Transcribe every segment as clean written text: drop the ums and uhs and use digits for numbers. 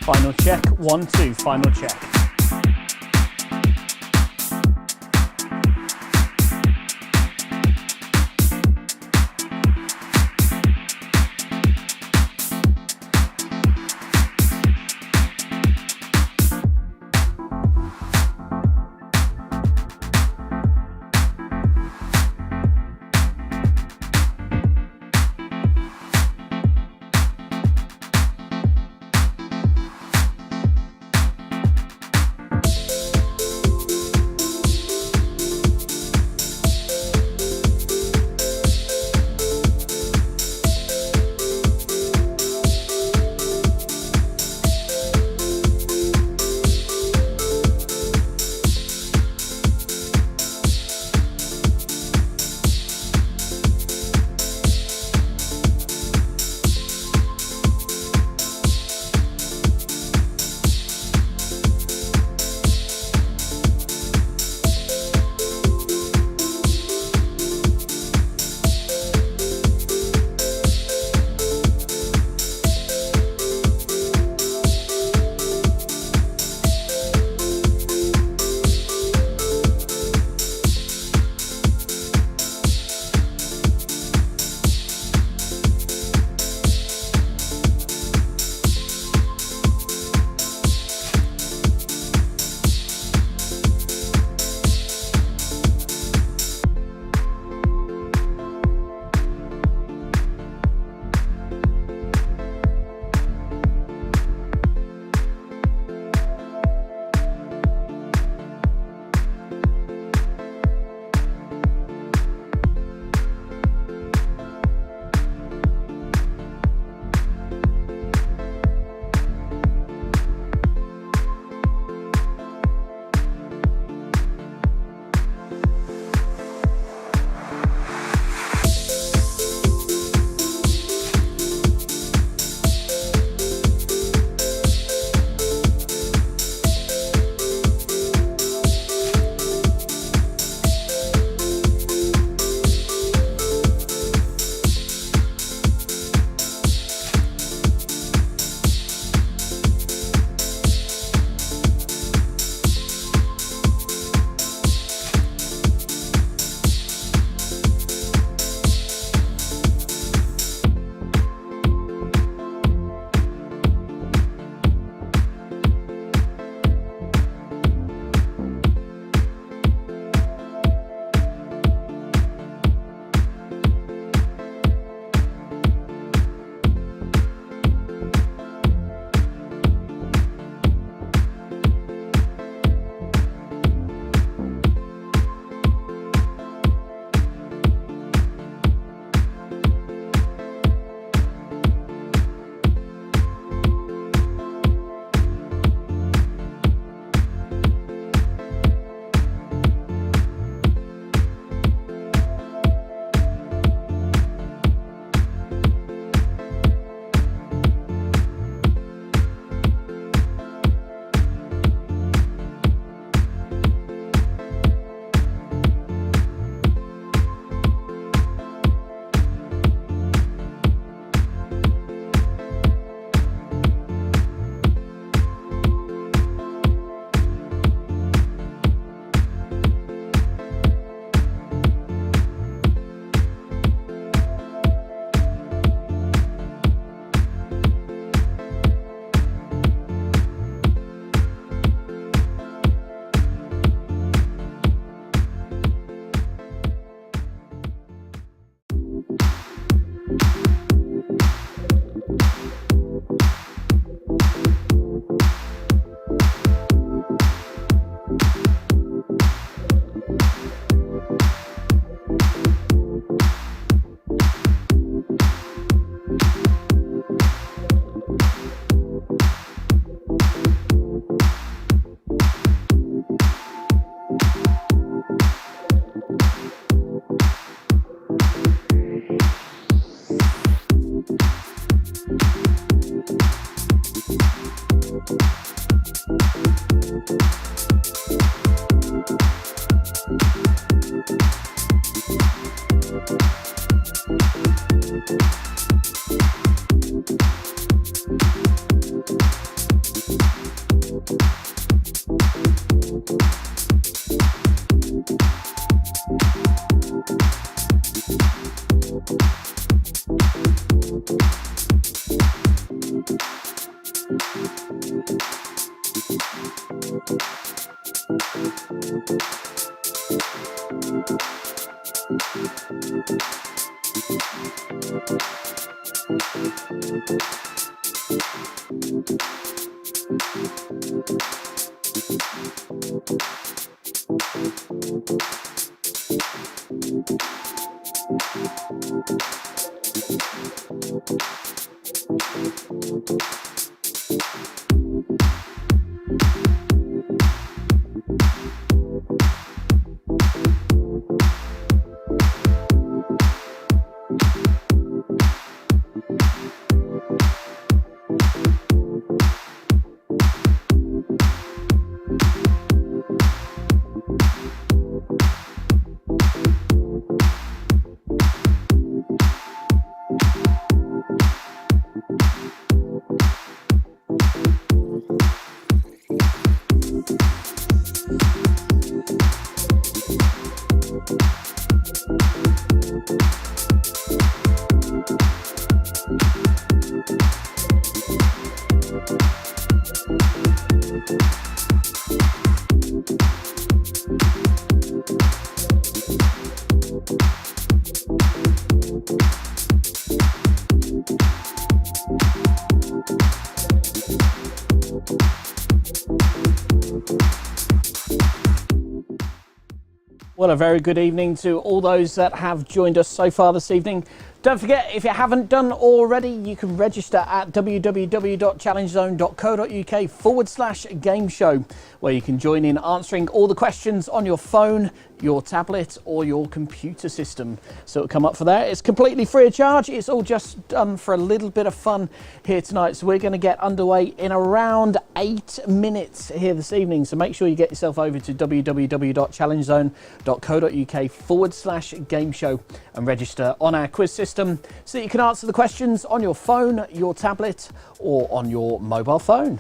Final check, 1, 2, final check. Well, a very good evening to all those that have joined us so far this evening. Don't forget, if you haven't done already, you can register at www.challengezone.co.uk/game show, where you can join in answering all the questions on your phone, your tablet or your computer system. So it'll come up for that. It's completely free of charge. It's all just done for a little bit of fun here tonight. So we're going to get underway in around 8 minutes here this evening. So make sure you get yourself over to www.challengezone.co.uk/game show and register on our quiz system so that you can answer the questions on your phone, your tablet or on your mobile phone.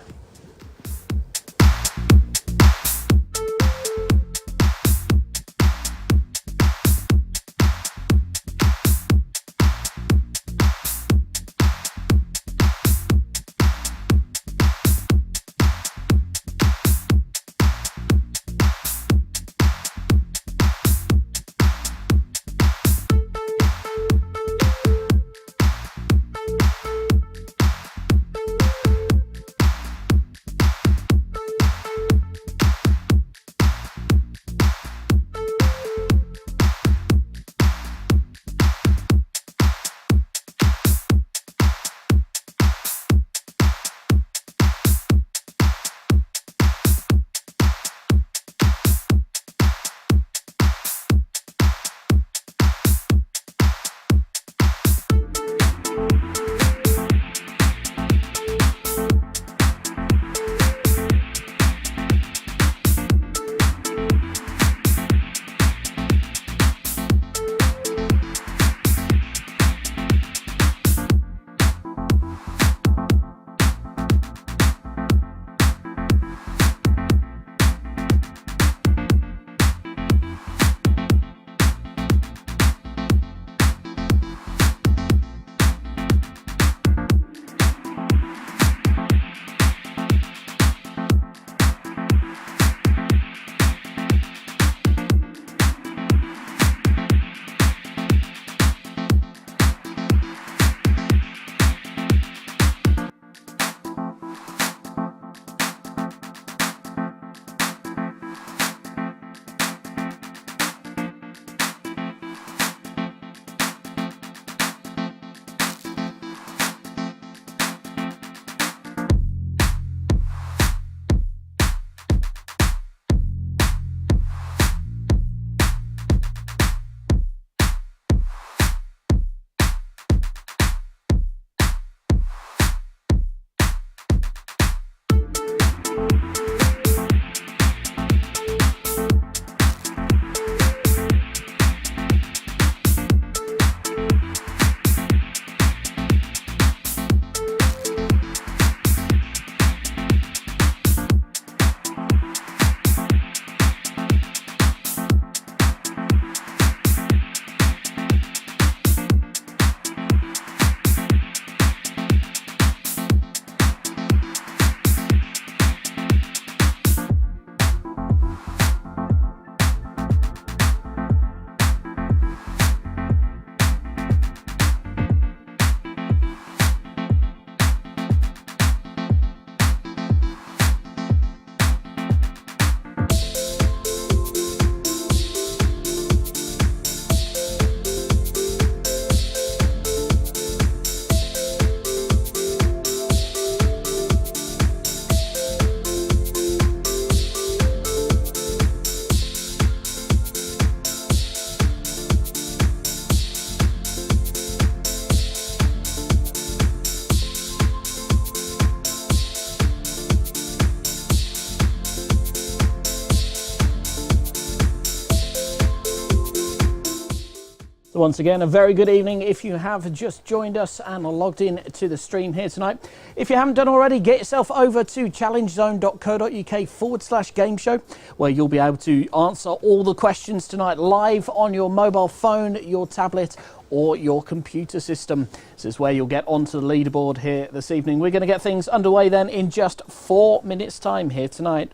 So once again, a very good evening if you have just joined us and are logged in to the stream here tonight. If you haven't done already, get yourself over to challengezone.co.uk/game show, where you'll be able to answer all the questions tonight live on your mobile phone, your tablet, or your computer system. This is where you'll get onto the leaderboard here this evening. We're going to get things underway then in just 4 minutes' time here tonight.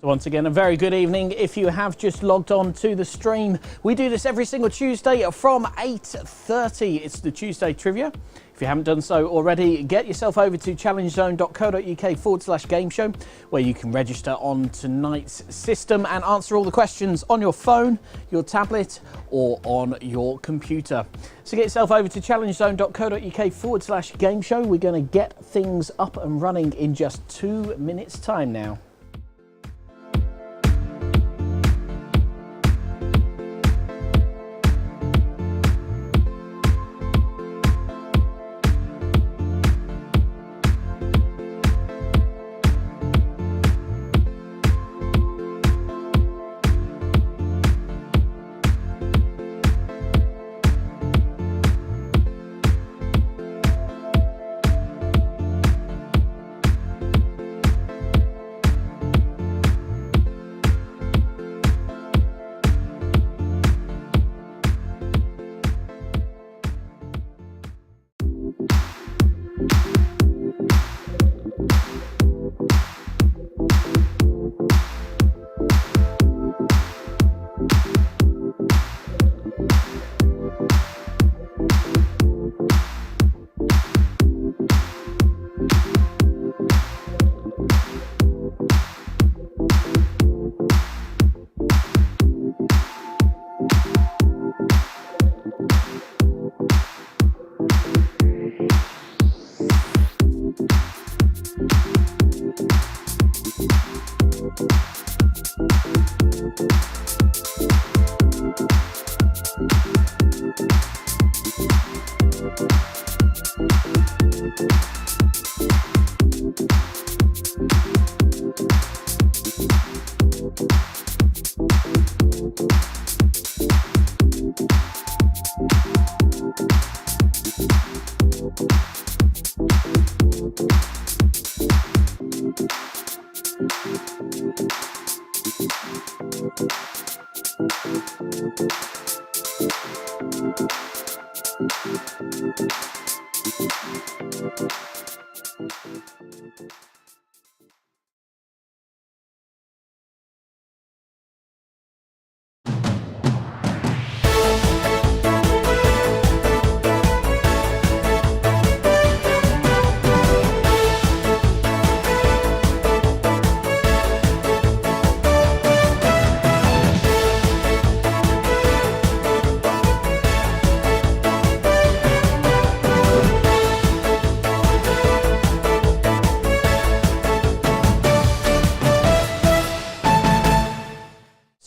Once again, a very good evening if you have just logged on to the stream. We do this every single Tuesday from 8:30. It's the Tuesday Trivia. If you haven't done so already, get yourself over to challengezone.co.uk/game show, where you can register on tonight's system and answer all the questions on your phone, your tablet, or on your computer. So get yourself over to challengezone.co.uk/game show. We're going to get things up and running in just 2 minutes' time now.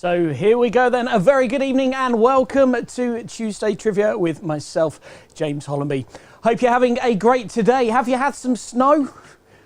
So here we go then. A very good evening and welcome to Tuesday Trivia with myself, James Hollenby. Hope you're having a great today. Have you had some snow?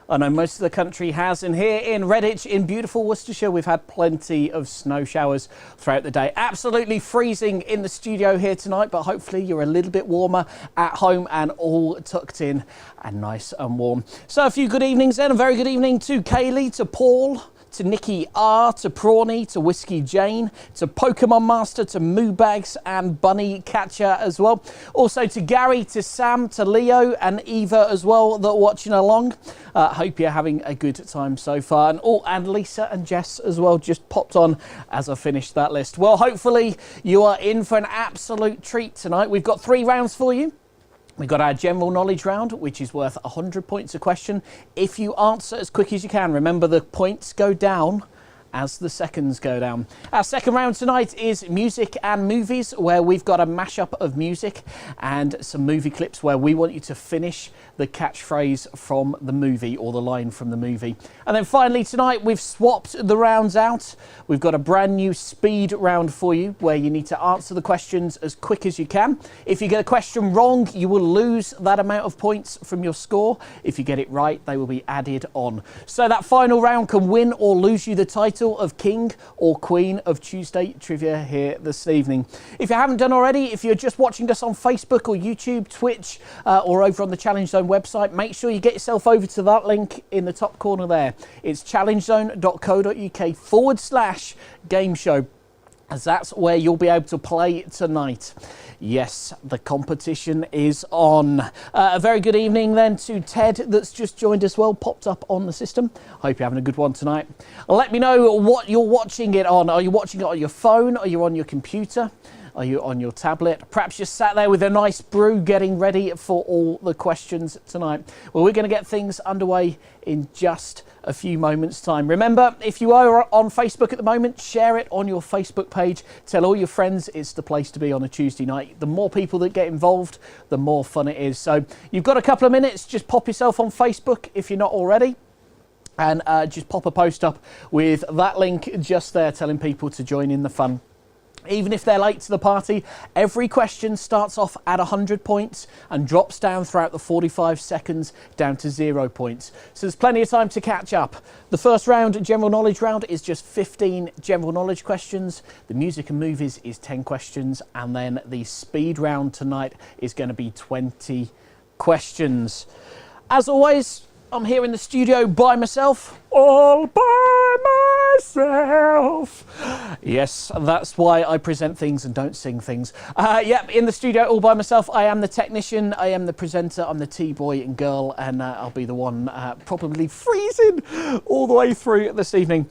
I know most of the country has, and here in Redditch in beautiful Worcestershire we've had plenty of snow showers throughout the day. Absolutely freezing in the studio here tonight, but hopefully you're a little bit warmer at home and all tucked in and nice and warm. So a few good evenings then. A very good evening to Kaylee, to Paul, to Nikki R, to Prawny, to Whiskey Jane, to Pokemon Master, to Moo Bags and Bunny Catcher as well. Also to Gary, to Sam, to Leo and Eva as well that are watching along. Hope you're having a good time so far. And Lisa and Jess as well just popped on as I finished that list. Well, hopefully you are in for an absolute treat tonight. We've got 3 rounds for you. We've got our general knowledge round, which is worth 100 points a question if you answer as quick as you can. Remember, the points go down as the seconds go down. Our second round tonight is music and movies, where we've got a mashup of music and some movie clips where we want you to finish the catchphrase from the movie or the line from the movie. And then finally tonight we've swapped the rounds out. We've got a brand new speed round for you where you need to answer the questions as quick as you can. If you get a question wrong, you will lose that amount of points from your score. If you get it right, they will be added on. So that final round can win or lose you the title of King or Queen of Tuesday Trivia here this evening. If you haven't done already, if you're just watching us on Facebook or YouTube, Twitch, or over on the Challenge Zone website, make sure you get yourself over to that link in the top corner there. It's challengezone.co.uk/game show, as that's where you'll be able to play tonight. Yes, the competition is on. A very good evening then to Ted that's just joined as well, popped up on the system. Hope you're having a good one tonight. Let me know what you're watching it on. Are you watching it on your phone? Are you on your computer? Are you on your tablet? Perhaps you're sat there with a nice brew getting ready for all the questions tonight. Well, we're going to get things underway in just a few moments' time. Remember, if you are on Facebook at the moment, share it on your Facebook page. Tell all your friends it's the place to be on a Tuesday night. The more people that get involved, the more fun it is. So you've got a couple of minutes. Just pop yourself on Facebook if you're not already. And just pop a post up with that link just there telling people to join in the fun. Even if they're late to the party, every question starts off at 100 points and drops down throughout the 45 seconds down to 0 points. So there's plenty of time to catch up. The first round, general knowledge round, is just 15 general knowledge questions. The music and movies is 10 questions. And then the speed round tonight is going to be 20 questions. As always, I'm here in the studio by myself. All by myself. Yes, that's why I present things and don't sing things. Yep, in the studio all by myself. I am the technician, I am the presenter, I'm the T-boy and girl, and I'll be the one probably freezing all the way through this evening.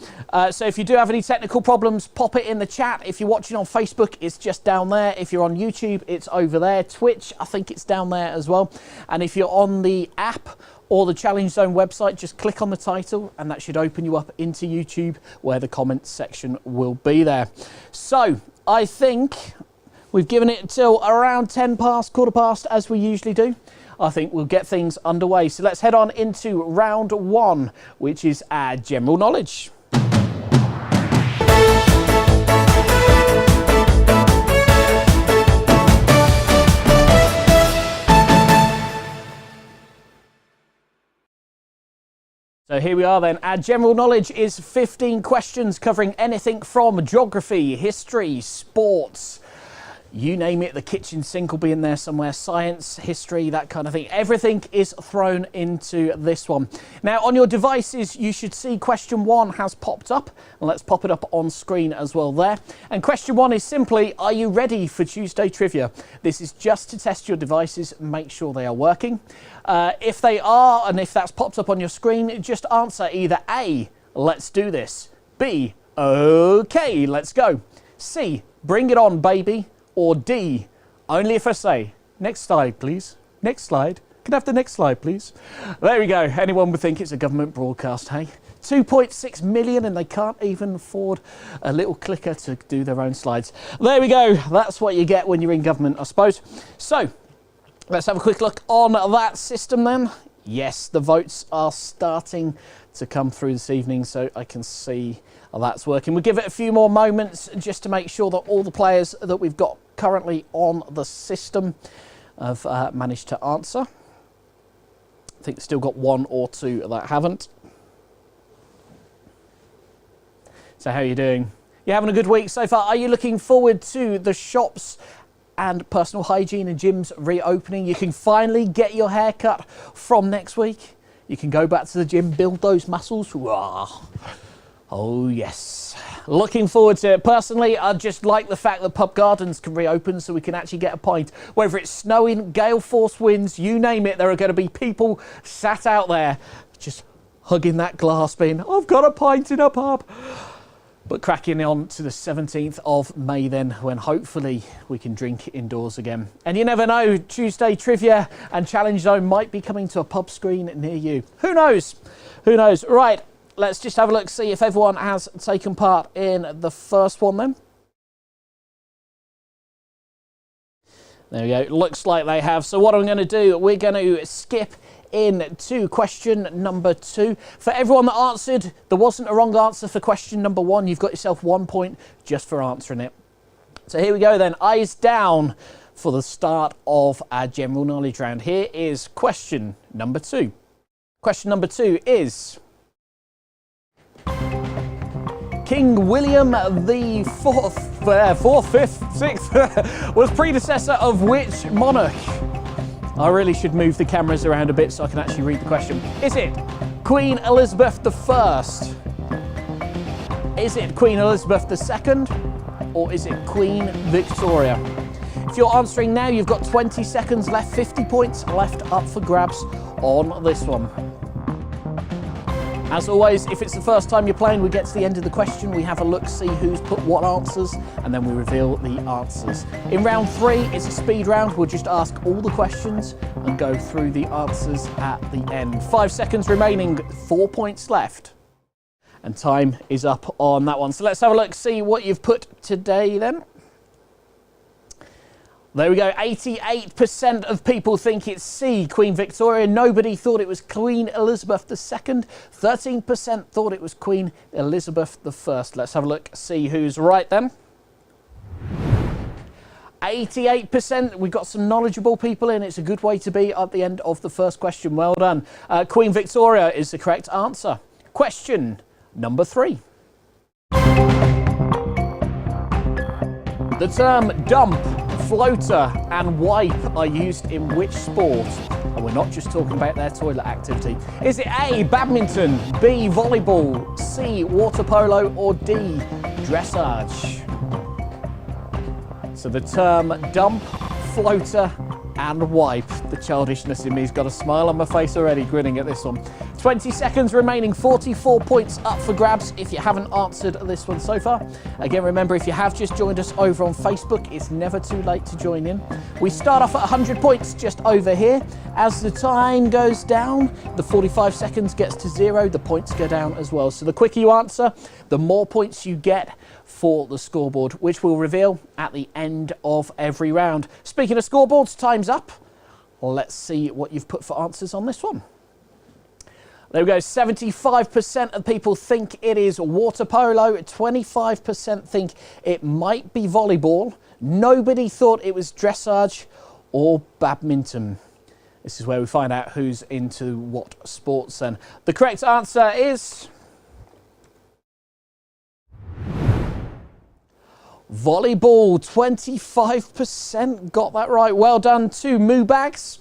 So if you do have any technical problems, pop it in the chat. If you're watching on Facebook, it's just down there. If you're on YouTube, it's over there. Twitch, I think it's down there as well. And if you're on the app or the Challenge Zone website, just click on the title and that should open you up into YouTube where the comments section will be there. So I think we've given it till around 10 past, quarter past, as we usually do. I think we'll get things underway. So let's head on into round 1, which is our general knowledge. So here we are then. Our general knowledge is 15 questions covering anything from geography, history, sports, you name it. The kitchen sink will be in there somewhere, science, history, that kind of thing. Everything is thrown into this one. Now on your devices you should see question 1 has popped up, and let's pop it up on screen as well there. And question 1 is simply, are you ready for Tuesday Trivia? This is just to test your devices, make sure they are working. If they are, and if that's popped up on your screen, just answer either A, let's do this, B, okay, let's go, C, bring it on baby, or D, only if I say. Next slide, please. Next slide. Can I have the next slide, please? There we go. Anyone would think it's a government broadcast, hey? 2.6 million and they can't even afford a little clicker to do their own slides. There we go. That's what you get when you're in government, I suppose. So let's have a quick look on that system then. Yes, the votes are starting to come through this evening, so I can see how that's working. We'll give it a few more moments just to make sure that all the players that we've got currently on the system have managed to answer. I think still got one or two that haven't. So how are you doing? You having a good week so far? Are you looking forward to the shops and personal hygiene and gyms reopening? You can finally get your hair cut from next week. You can go back to the gym, build those muscles. Oh yes, looking forward to it. Personally, I just like the fact that pub gardens can reopen so we can actually get a pint. Whether it's snowing, gale force winds, you name it, there are going to be people sat out there just hugging that glass bin. I've got a pint in a pub. But cracking on to the 17th of May then, when hopefully we can drink indoors again. And you never know, Tuesday Trivia and Challenge Zone might be coming to a pub screen near you. Who knows? Who knows? Right, let's just have a look, see if everyone has taken part in the first one then. There we go, looks like they have. So what I'm going to do, we're going to skip into question number 2. For everyone that answered, there wasn't a wrong answer for question number 1. You've got yourself 1 point just for answering it. So here we go then, eyes down for the start of our general knowledge round. Here is question number 2. Question number 2 is: King William the Fourth, Fifth, Sixth was predecessor of which monarch? I really should move the cameras around a bit so I can actually read the question. Is it Queen Elizabeth I? Is it Queen Elizabeth II? Or is it Queen Victoria? If you're answering now, you've got 20 seconds left, 50 points left up for grabs on this one. As always, if it's the first time you're playing, we get to the end of the question, we have a look, see who's put what answers, and then we reveal the answers. In round 3, it's a speed round. We'll just ask all the questions and go through the answers at the end. 5 seconds remaining, 4 points left. And time is up on that one. So let's have a look, see what you've put today then. There we go, 88% of people think it's C, Queen Victoria. Nobody thought it was Queen Elizabeth II. 13% thought it was Queen Elizabeth I. Let's have a look, see who's right then. 88%, we've got some knowledgeable people in. It's a good way to be at the end of the first question. Well done. Queen Victoria is the correct answer. Question number 3. The term dump, floater and wipe are used in which sport? And we're not just talking about their toilet activity. Is it A, badminton, B, volleyball, C, water polo, or D, dressage? So the term dump, floater and wipe. The childishness in me's got a smile on my face already, grinning at this one. 20 seconds remaining, 44 points up for grabs if you haven't answered this one so far. Again, remember, if you have just joined us over on Facebook, it's never too late to join in. We start off at 100 points just over here. As the time goes down, the 45 seconds gets to 0, the points go down as well. So the quicker you answer, the more points you get for the scoreboard, which we'll reveal at the end of every round. Speaking of scoreboards, time's up. Let's see what you've put for answers on this one. There we go, 75% of people think it is water polo, 25% think it might be volleyball, nobody thought it was dressage or badminton. This is where we find out who's into what sports then. The correct answer is volleyball. 25% got that right. Well done to Moo Bags.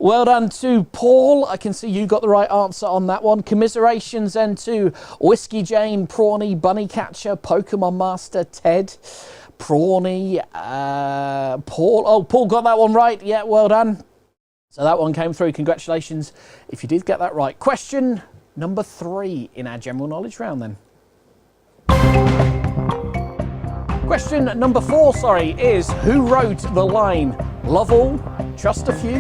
Well done to Paul. I can see you got the right answer on that one. Commiserations then to Whiskey Jane, Prawny, Bunny Catcher, Pokemon Master, Ted, Prawny, Paul. Oh, Paul got that one right. Yeah, well done. So that one came through. Congratulations if you did get that right. Question number 3 in our general knowledge round then. Question number 4, is who wrote the line, love all, trust a few,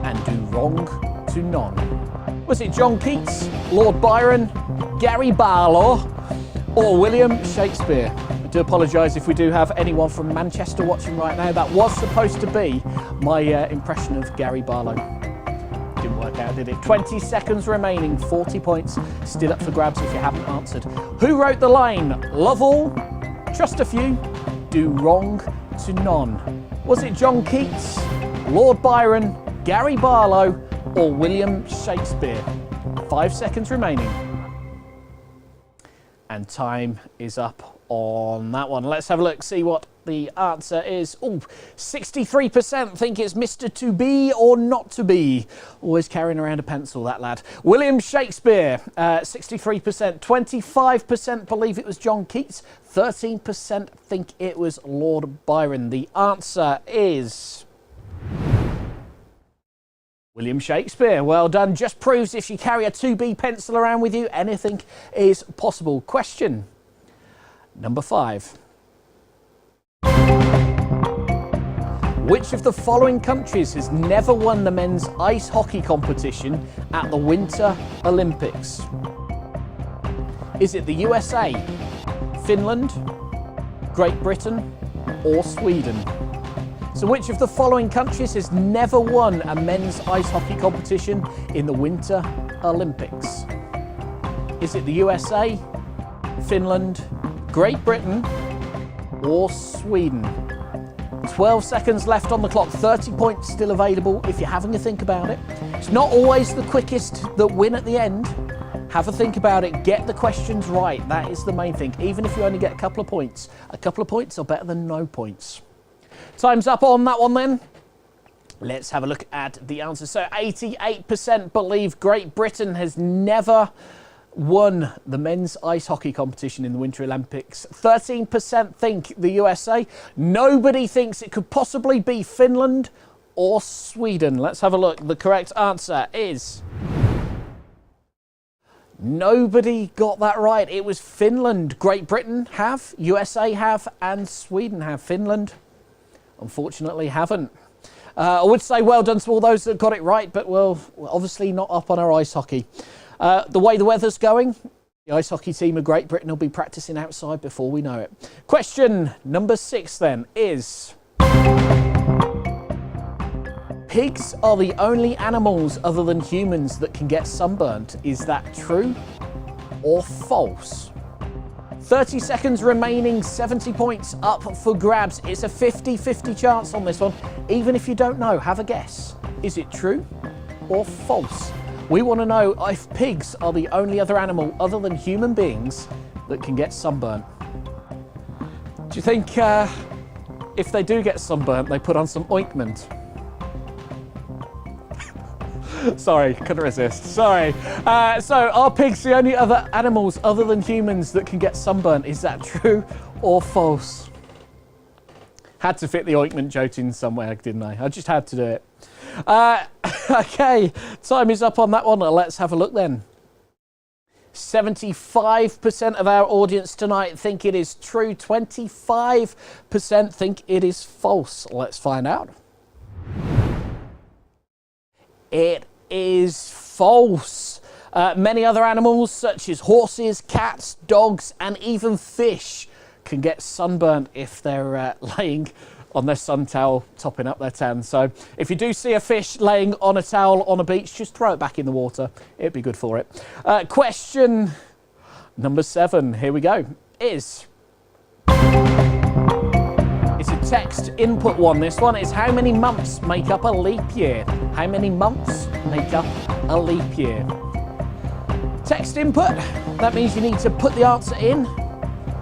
and do wrong to none? Was it John Keats, Lord Byron, Gary Barlow, or William Shakespeare? I do apologise if we do have anyone from Manchester watching right now. That was supposed to be my impression of Gary Barlow. Didn't work out did it. 20 seconds remaining, 40 points still up for grabs if you haven't answered. Who wrote the line, love all, trust a few, do wrong to none? Was it John Keats, Lord Byron, Gary Barlow, or William Shakespeare? 5 seconds remaining. And time is up on that one. Let's have a look, see what the answer is. Oh, 63% think it's Mr. To Be or Not To Be. Always carrying around a pencil, that lad. William Shakespeare, 63%. 25% believe it was John Keats. 13% think it was Lord Byron. The answer is William Shakespeare. Well done. Just proves if you carry a 2B pencil around with you, anything is possible. Question number 5. Which of the following countries has never won the men's ice hockey competition at the Winter Olympics? Is it the USA, Finland, Great Britain, or Sweden? So which of the following countries has never won a men's ice hockey competition in the Winter Olympics? Is it the USA, Finland, Great Britain, or Sweden? 12 seconds left on the clock, 30 points still available if you're having a think about it. It's not always the quickest that win at the end. Have a think about it, get the questions right, that is the main thing. Even if you only get a couple of points are better than no points. Time's up on that one then. Let's have a look at the answer. So 88% believe Great Britain has never won the men's ice hockey competition in the Winter Olympics. 13% think the USA. Nobody thinks it could possibly be Finland or Sweden. Let's have a look. The correct answer is nobody got that right. It was Finland. Great Britain have, USA have, and Sweden have. Finland, unfortunately, haven't. I would say well done to all those that got it right, but well, obviously not up on our ice hockey. The way the weather's going, the ice hockey team of Great Britain will be practicing outside before we know it. Question number 6 then is, pigs are the only animals other than humans that can get sunburnt. Is that true or false? 30 seconds remaining, 70 points up for grabs. It's a 50-50 chance on this one. Even if you don't know, have a guess. Is it true or false? We want to know if pigs are the only other animal other than human beings that can get sunburnt. Do you think if they do get sunburnt, they put on some ointment? Sorry, couldn't resist. Sorry. So are pigs the only other animals other than humans that can get sunburnt? Is that true or false? Had to fit the ointment joke in somewhere, didn't I? I just had to do it. Okay, time is up on that one. Let's have a look then. 75% of our audience tonight think it is true. 25% think it is false. Let's find out. It is false. Many other animals such as horses, cats, dogs and even fish can get sunburnt if they're laying on their sun towel topping up their tan. So if you do see a fish laying on a towel on a beach, just throw it back in the water. It'd be good for it. Question number 7, here we go, is, it's a text input one. This one is, how many months make up a leap year? How many months make up a leap year? Text input, that means you need to put the answer in,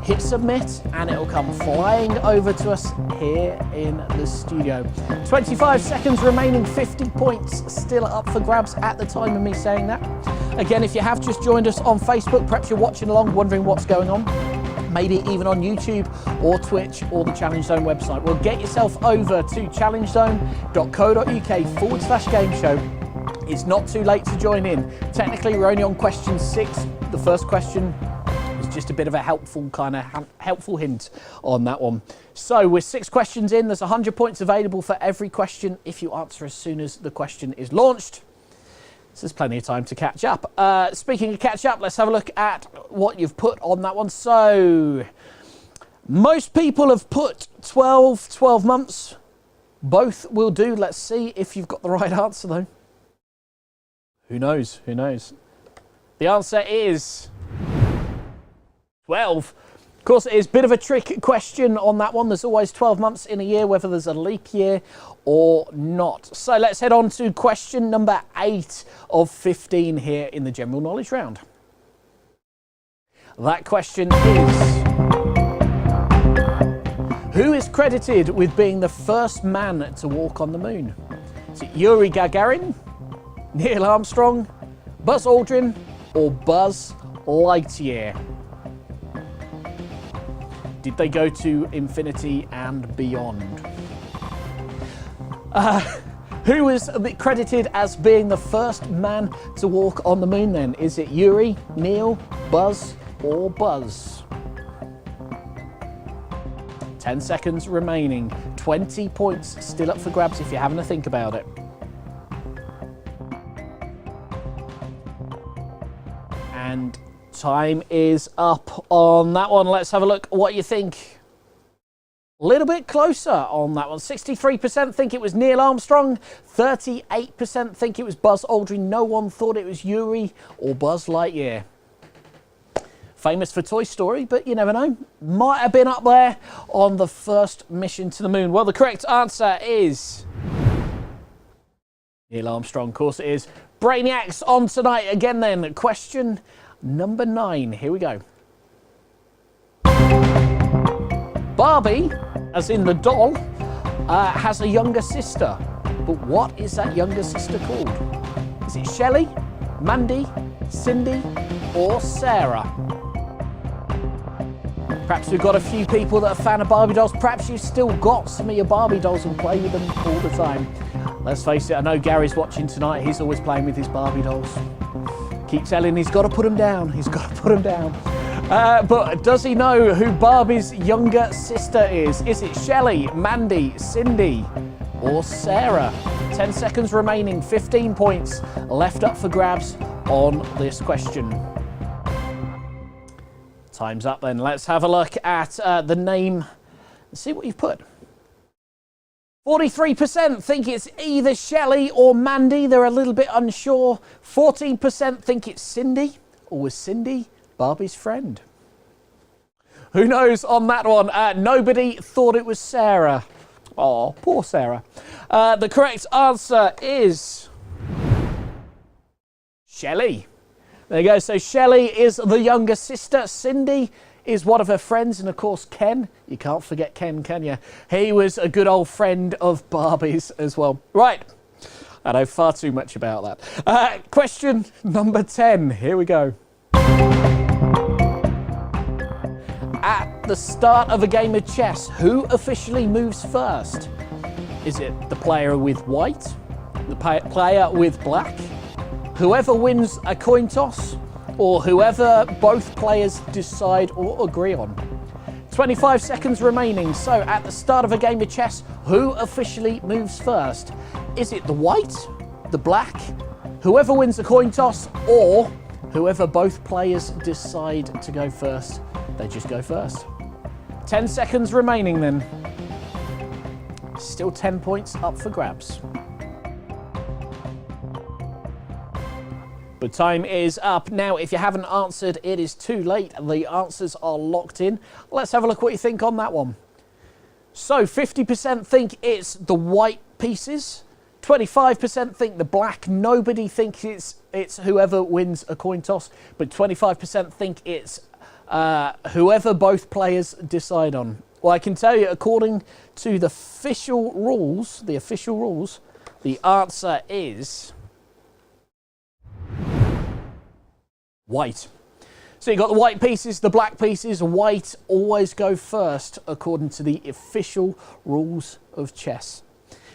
hit submit, and it'll come flying over to us here in the studio. 25 seconds remaining, 50 points still up for grabs at the time of me saying that. Again, if you have just joined us on Facebook, perhaps you're watching along, wondering what's going on, maybe even on YouTube or Twitch or the Challenge Zone website. Well, get yourself over to challengezone.co.uk/game show. It's not too late to join in. Technically, we're only on question 6. The first question was just a bit of a helpful hint on that one. So we're 6 questions in. There's 100 points available for every question if you answer as soon as the question is launched. So there's plenty of time to catch up. Speaking of catch up, let's have a look at what you've put on that one. So most people have put 12 months. Both will do. Let's see if you've got the right answer though. Who knows? Who knows? The answer is 12. Of course, it is a bit of a trick question on that one. There's always 12 months in a year, whether there's a leap year or not. So let's head on to question number 8 of 15 here in the general knowledge round. That question is, who is credited with being the first man to walk on the moon? Is it Yuri Gagarin, Neil Armstrong, Buzz Aldrin, or Buzz Lightyear? Did they go to infinity and beyond? Who is credited as being the first man to walk on the moon then? Is it Yuri, Neil, Buzz, or Buzz? 10 seconds remaining. 20 points still up for grabs if you're having to think about it. And time is up on that one. Let's have a look what you think. A little bit closer on that one. 63% think it was Neil Armstrong. 38% think it was Buzz Aldrin. No one thought it was Yuri or Buzz Lightyear. Famous for Toy Story, but you never know. Might have been up there on the first mission to the moon. Well, the correct answer is Neil Armstrong. Of course it is. Brainiacs on tonight again then. Question number 9. Here we go. Barbie, as in the doll, has a younger sister. But what is that younger sister called? Is it Shelley, Mandy, Cindy, or Sarah? Perhaps we've got a few people that are a fan of Barbie dolls. Perhaps you've still got some of your Barbie dolls and play with them all the time. Let's face it, I know Gary's watching tonight. He's always playing with his Barbie dolls. Keep telling he's got to put them down. He's got to put them down. But does he know who Barbie's younger sister is? Is it Shelley, Mandy, Cindy, or Sarah? 10 seconds remaining, 15 points left up for grabs on this question. Time's up then. Let's have a look at the name and see what you've put. 43% think it's either Shelley or Mandy. They're a little bit unsure. 14% think it's Cindy, or was Cindy Barbie's friend? Who knows on that one? Nobody thought it was Sarah. Oh, poor Sarah. The correct answer is Shelley. There you go. So Shelley is the younger sister. Cindy is one of her friends, and of course Ken. You can't forget Ken, can you? He was a good old friend of Barbie's as well. Right. I know far too much about that. Question number 10. Here we go. At the start of a game of chess, who officially moves first? Is it the player with white? The player with black? Whoever wins a coin toss? Or whoever both players decide or agree on? 25 seconds remaining. So at the start of a game of chess, who officially moves first? Is it the white, the black, whoever wins the coin toss, or whoever both players decide to go first? They just go first. 10 seconds remaining then. Still 10 points up for grabs. But time is up. Now, if you haven't answered, it is too late. The answers are locked in. Let's have a look what you think on that one. So 50% think it's the white pieces. 25% think the black. Nobody thinks it's whoever wins a coin toss. But 25% think it's whoever both players decide on. Well, I can tell you, according to the official rules, the answer is white. So you've got the white pieces, the black pieces. White always go first, according to the official rules of chess.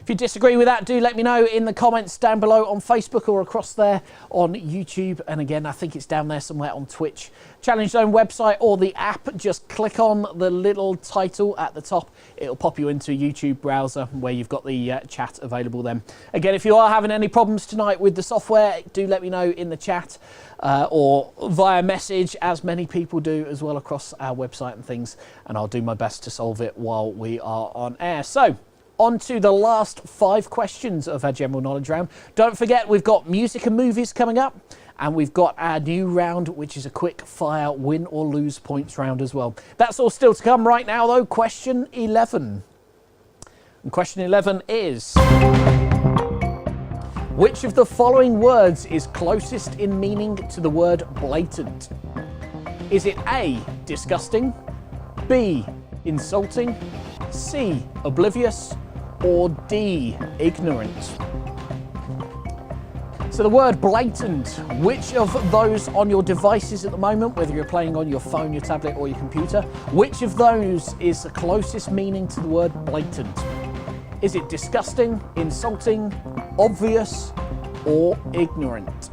If you disagree with that, do let me know in the comments down below on Facebook or across there on YouTube. And again, I think it's down there somewhere on Twitch. Challenge Zone website or the app, just click on the little title at the top. It'll pop you into a YouTube browser where you've got the chat available then. Again, if you are having any problems tonight with the software, do let me know in the chat or via message, as many people do as well across our website and things. And I'll do my best to solve it while we are on air. So, on to the last 5 questions of our general knowledge round. Don't forget, we've got music and movies coming up, and we've got our new round, which is a quick fire win or lose points round as well. That's all still to come right now, though. Question 11. And question 11 is, which of the following words is closest in meaning to the word blatant? Is it A, disgusting, B, insulting, C, oblivious, or D, ignorant? So the word blatant, which of those on your devices at the moment, whether you're playing on your phone, your tablet, or your computer, which of those is the closest meaning to the word blatant? Is it disgusting, insulting, obvious, or ignorant?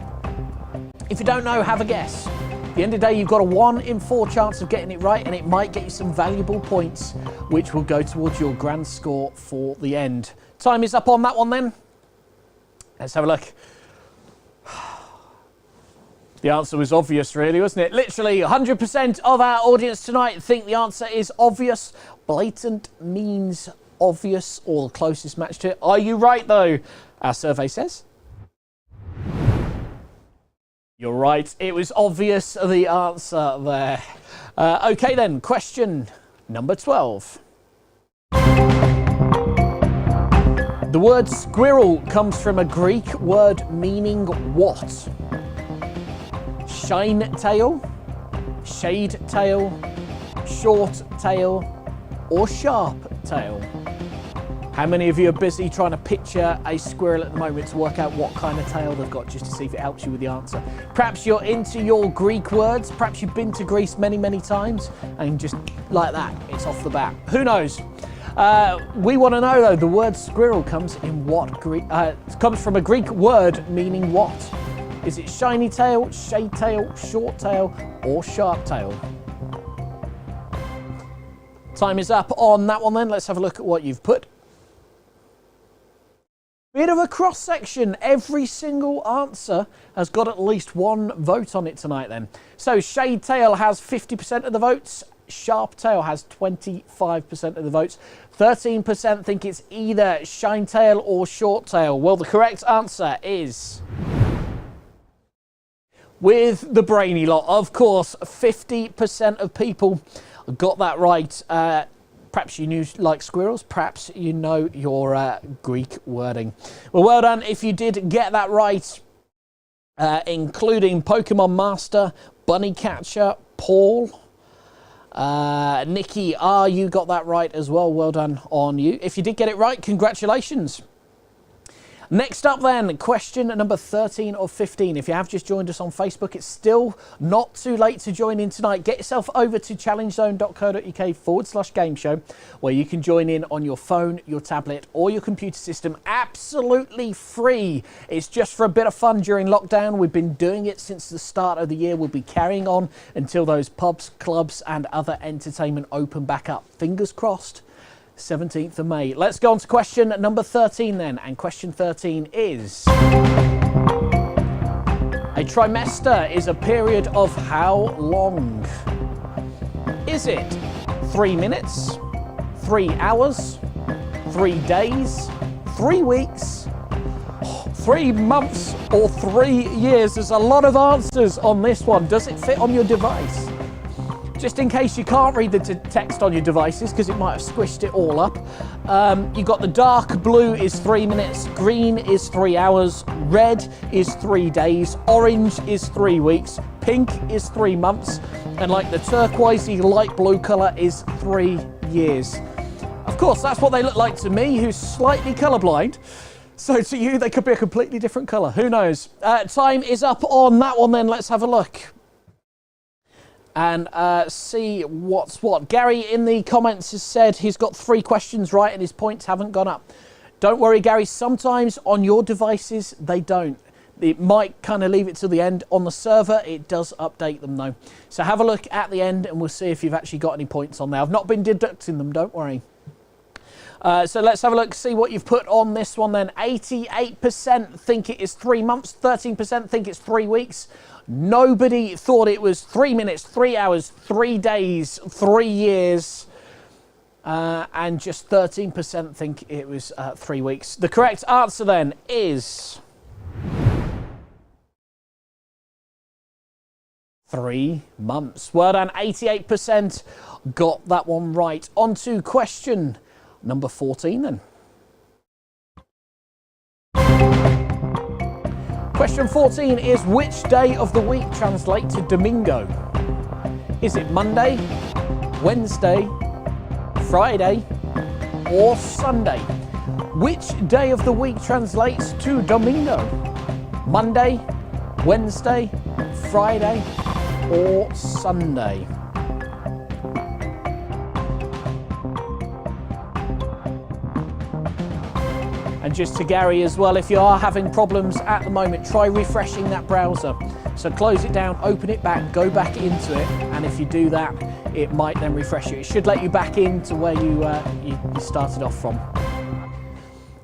If you don't know, have a guess. At the end of the day, you've got a 1 in 4 chance of getting it right, and it might get you some valuable points, which will go towards your grand score for the end. Time is up on that one then. Let's have a look. The answer was obvious, really, wasn't it? Literally 100% of our audience tonight think the answer is obvious. Blatant means obvious, or the closest match to it. Are you right, though? Our survey says you're right. It was obvious, the answer there. Okay then, question number 12. The word squirrel comes from a Greek word meaning what? Shine tail, shade tail, short tail, or sharp tail? How many of you are busy trying to picture a squirrel at the moment to work out what kind of tail they've got, just to see if it helps you with the answer? Perhaps you're into your Greek words, perhaps you've been to Greece many, many times, and just like that, it's off the bat. Who knows? We want to know, though, the word squirrel comes in what Greek? Comes from a Greek word meaning what? Is it shiny tail, shade tail, short tail, or sharp tail? Time is up on that one then. Let's have a look at what you've put. Bit of a cross section. Every single answer has got at least 1 vote on it tonight then. So shade tail has 50% of the votes. Sharp tail has 25% of the votes. 13% think it's either shine tail or short tail. Well, the correct answer is, with the brainy lot, of course, 50% of people got that right. Perhaps you knew like squirrels, perhaps you know your Greek wording. Well, well done if you did get that right, including Pokemon Master, Bunny Catcher, Paul, Nikki R, you got that right as well. Well done on you. If you did get it right, congratulations. Next up then, question number 13 of 15. If you have just joined us on Facebook, it's still not too late to join in tonight. Get yourself over to challengezone.co.uk/game show, where you can join in on your phone, your tablet, or your computer system, absolutely free. It's just for a bit of fun during lockdown. We've been doing it since the start of the year. We'll be carrying on until those pubs, clubs, and other entertainment open back up. Fingers crossed. 17th of May. Let's go on to question number 13 then. And question 13 is, a trimester is a period of how long? Is it 3 minutes, 3 hours, 3 days, 3 weeks, 3 months, or 3 years? There's a lot of answers on this one. Does it fit on your device? Just in case you can't read the text on your devices, because it might have squished it all up, you've got the dark blue is 3 minutes, green is 3 hours, red is 3 days, orange is 3 weeks, pink is 3 months, and like the turquoisey light blue colour is 3 years. Of course, that's what they look like to me, who's slightly colourblind. So to you, they could be a completely different colour. Who knows? Time is up on that one then. Let's have a look and see what's what. Gary in the comments has said he's got 3 questions right and his points haven't gone up. Don't worry, Gary. Sometimes on your devices, they don't. It might kind of leave it till the end. On the server, it does update them though. So have a look at the end and we'll see if you've actually got any points on there. I've not been deducting them, don't worry. So let's have a look, see what you've put on this one then. 88% think it is 3 months, 13% think it's 3 weeks. Nobody thought it was 3 minutes, 3 hours, 3 days, 3 years. and just 13% think it was 3 weeks. The correct answer then is 3 months. Well done, 88% got that one right. On to question number 14 then. Question 14 is, which day of the week translates to Domingo? Is it Monday, Wednesday, Friday, or Sunday? Which day of the week translates to Domingo? Monday, Wednesday, Friday, or Sunday? And just to Gary as well, if you are having problems at the moment, try refreshing that browser. So close it down, open it back, go back into it, and if you do that, it might then refresh you. It should let you back into where you started off from.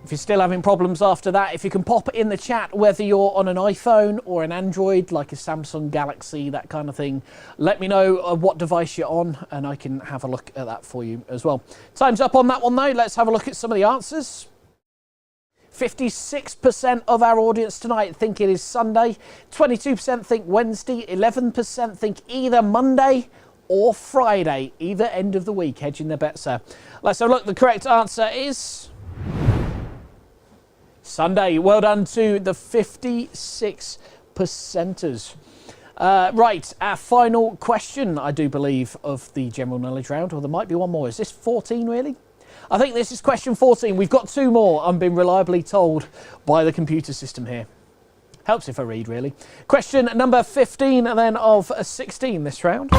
If you're still having problems after that, if you can pop it in the chat, whether you're on an iPhone or an Android, like a Samsung Galaxy, that kind of thing, let me know what device you're on, and I can have a look at that for you as well. Time's up on that one though. Let's have a look at some of the answers. 56% of our audience tonight think it is Sunday, 22% think Wednesday, 11% think either Monday or Friday, either end of the week, hedging their bets there. Let's have a look. The correct answer is Sunday. Well done to the 56%ers. Right, our final question, I do believe, of the general knowledge round, or there might be one more. Is this 14 really? I think this is question 14. We've got 2 more, I'm being reliably told by the computer system here. Helps if I read, really. Question number 15 and then of 16 this round.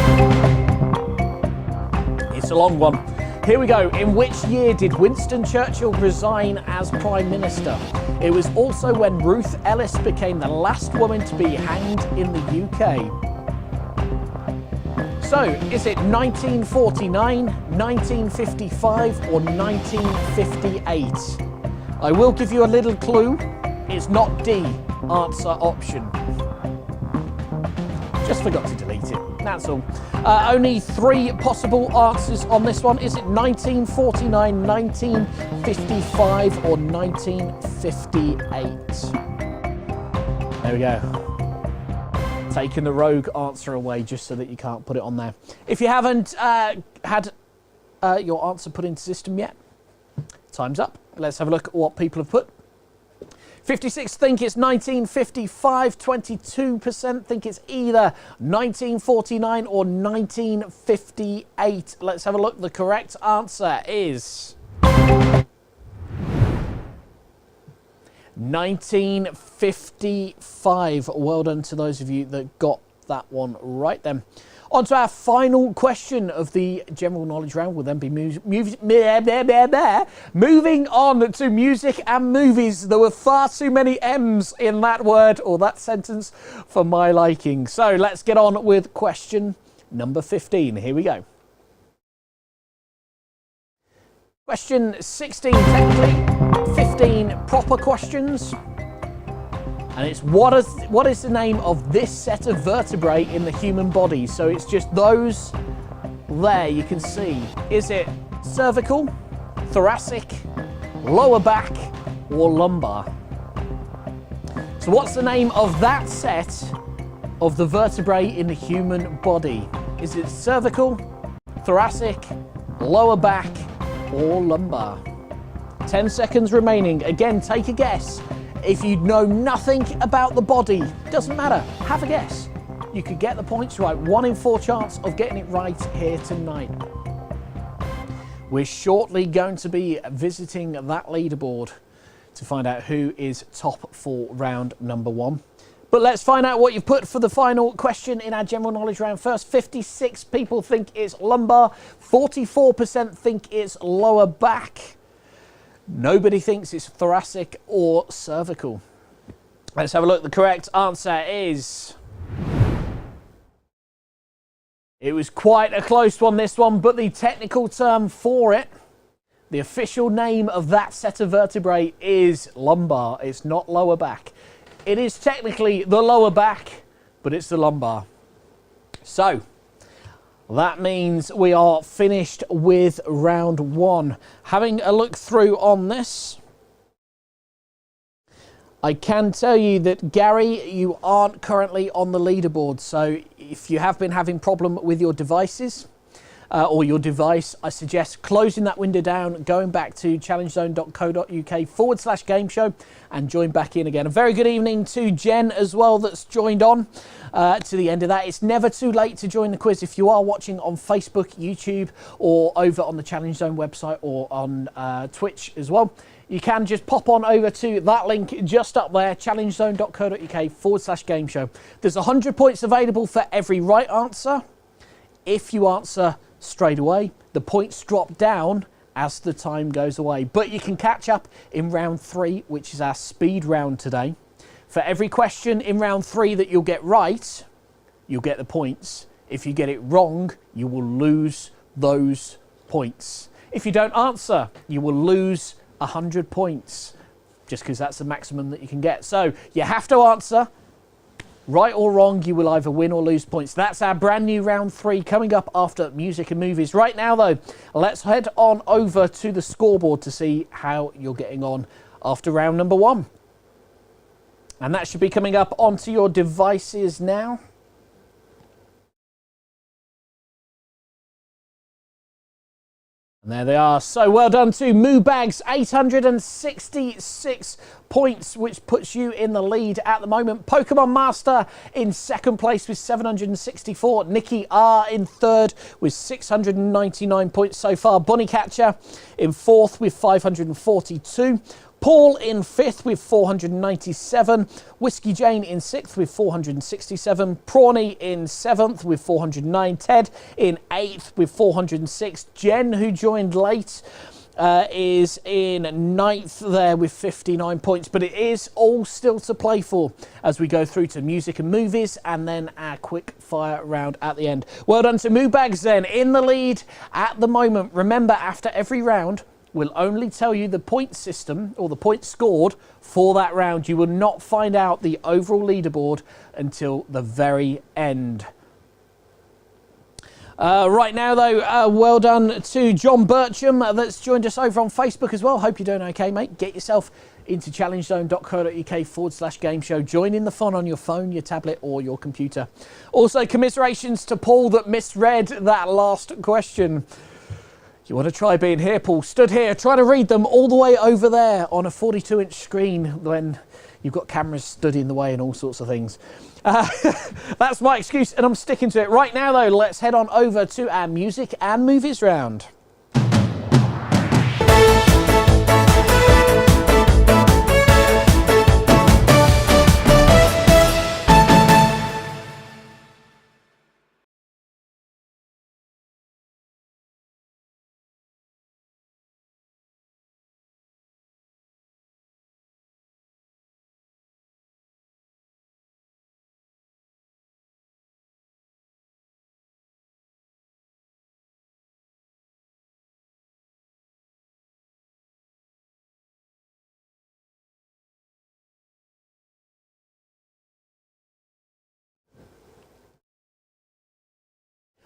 It's a long one. Here we go. In which year did Winston Churchill resign as Prime Minister? It was also when Ruth Ellis became the last woman to be hanged in the UK. So, is it 1949, 1955 or 1958? I will give you a little clue. It's not D, answer option. Just forgot to delete it, that's all. Only 3 possible answers on this one. Is it 1949, 1955 or 1958? There we go. Taking the rogue answer away just so that you can't put it on there. If you haven't had your answer put into system yet, time's up. Let's have a look at what people have put. 56 think it's 1955, 22% think it's either 1949 or 1958. Let's have a look. The correct answer is 1955. Well done to those of you that got that one right then. On to our final question of the general knowledge round. We'll then be moving on to music and movies. There were far too many M's in that word or that sentence for my liking. So let's get on with question number 15. Here we go. Question 16 technically, 15 proper questions. And it's what is the name of this set of vertebrae in the human body? So it's just those there you can see. Is it cervical, thoracic, lower back, or lumbar? So what's the name of that set of the vertebrae in the human body? Is it cervical, thoracic, lower back, or lumbar? 10 seconds remaining. Again, take a guess. If you know nothing about the body, doesn't matter, have a guess. You could get the points right. 1 in 4 chance of getting it right here tonight. We're shortly going to be visiting that leaderboard to find out who is top for round number 1. But let's find out what you've put for the final question in our general knowledge round first. 56 people think it's lumbar, 44% think it's lower back. Nobody thinks it's thoracic or cervical. Let's have a look. The correct answer is... It was quite a close one, this one, but the technical term for it, the official name of that set of vertebrae is lumbar. It's not lower back. It is technically the lower back, but it's the lumbar. So, That means we are finished with round one. Having a look through on this, I can tell you that, Gary, you aren't currently on the leaderboard. So if you have been having problem with your devices or your device, I suggest closing that window down, going back to challengezone.co.uk/game show and join back in again. A very good evening to Jen as well that's joined on to the end of that. It's never too late to join the quiz if you are watching on Facebook, YouTube, or over on the Challenge Zone website or on Twitch as well. You can just pop on over to that link just up there, challengezone.co.uk/game show. There's 100 points available for every right answer. If you answer straight away, the points drop down as the time goes away. But you can catch up in round 3, which is our speed round today. For every question in round 3 that you'll get right, you'll get the points. If you get it wrong, you will lose those points. If you don't answer, you will lose 100 points, just because that's the maximum that you can get. So you have to answer. Right or wrong, you will either win or lose points. That's our brand new round 3 coming up after music and movies. Right now, though, let's head on over to the scoreboard to see how you're getting on after round number 1. And that should be coming up onto your devices now. And there they are. So well done to Moobags, 866 points, which puts you in the lead at the moment. Pokemon Master in second place with 764. Nikki R in third with 699 points so far. Bonnie Catcher in fourth with 542. Paul in 5th with 497, Whiskey Jane in 6th with 467, Prawny in 7th with 409, Ted in 8th with 406, Jen, who joined late, is in 9th there with 59 points, but it is all still to play for as we go through to music and movies and then our quick fire round at the end. Well done to Moobags then, in the lead at the moment. Remember, after every round, we'll only tell you the point system or the points scored for that round. You will not find out the overall leaderboard until the very end. Right now, though, well done to John Bircham that's joined us over on Facebook as well. Hope you're doing okay, mate. Get yourself into challengezone.co.uk/game show. Join in the fun on your phone, your tablet or your computer. Also, commiserations to Paul that misread that last question. You want to try being here, Paul? Stood here, trying to read them all the way over there on a 42-inch screen when you've got cameras stood in the way and all sorts of things. That's my excuse, and I'm sticking to it. Right now, though, let's head on over to our music and movies round.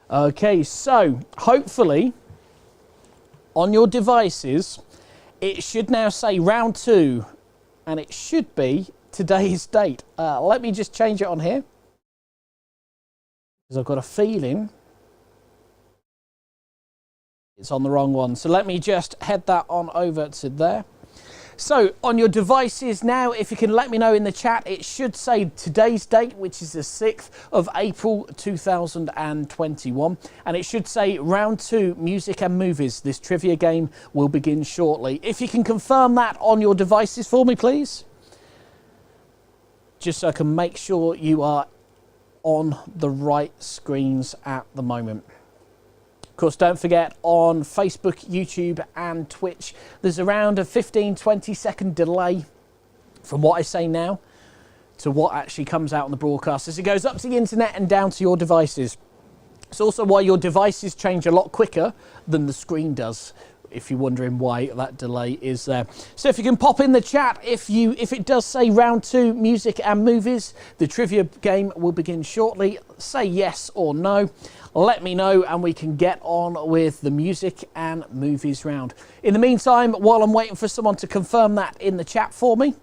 Okay, so hopefully on your devices it should now say round 2 and it should be today's date. Let me just change it on here because I've got a feeling it's on the wrong one. So let me just head that on over to there. So on your devices now, if you can let me know in the chat, it should say today's date, which is the 6th of April 2021. And it should say round 2 music and movies. This trivia game will begin shortly. If you can confirm that on your devices for me, please. Just so I can make sure you are on the right screens at the moment. Of course, don't forget on Facebook, YouTube and Twitch, there's around a 15-20 second delay from what I say now to what actually comes out on the broadcast as it goes up to the internet and down to your devices. It's also why your devices change a lot quicker than the screen does. if you're wondering why that delay is there. So if you can pop in the chat, if it does say round 2 music and movies, the trivia game will begin shortly. Say yes or no. Let me know and we can get on with the music and movies round. In the meantime, while I'm waiting for someone to confirm that in the chat for me,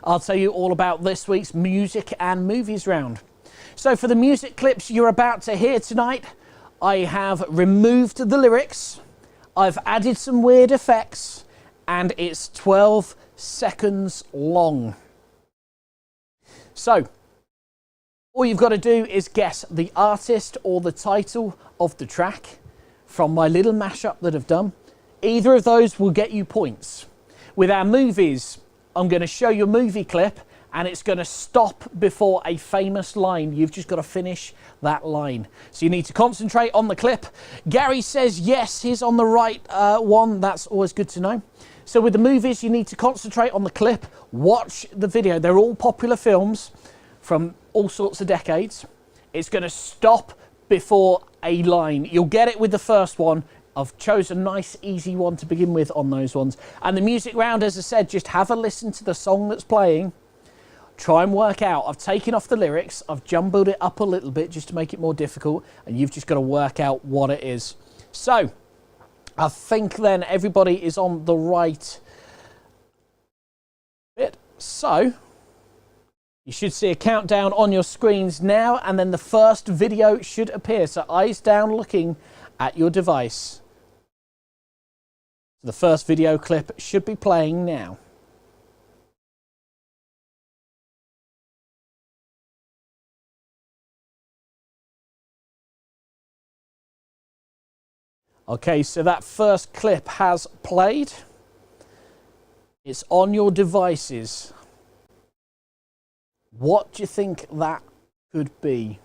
I'll tell you all about this week's music and movies round. So for the music clips you're about to hear tonight, I have removed the lyrics, I've added some weird effects, and it's 12 seconds long. So, all you've got to do is guess the artist or the title of the track from my little mashup that I've done. Either of those will get you points. With our movies, I'm going to show you a movie clip and it's going to stop before a famous line. You've just got to finish that line. So you need to concentrate on the clip. Gary says yes, he's on the right one. That's always good to know. So with the movies, you need to concentrate on the clip, watch the video. They're all popular films from all sorts of decades. It's going to stop before a line. You'll get it with the first one. I've chosen a nice, easy one to begin with on those ones. And the music round, as I said, just have a listen to the song that's playing. Try and work out. I've taken off the lyrics. I've jumbled it up a little bit just to make it more difficult. And you've just got to work out what it is. So, I think then everybody is on the right bit. So, you should see a countdown on your screens now. And then the first video should appear. So, eyes down looking at your device. The first video clip should be playing now. Okay, so that first clip has played. It's on your devices. What do you think that could be?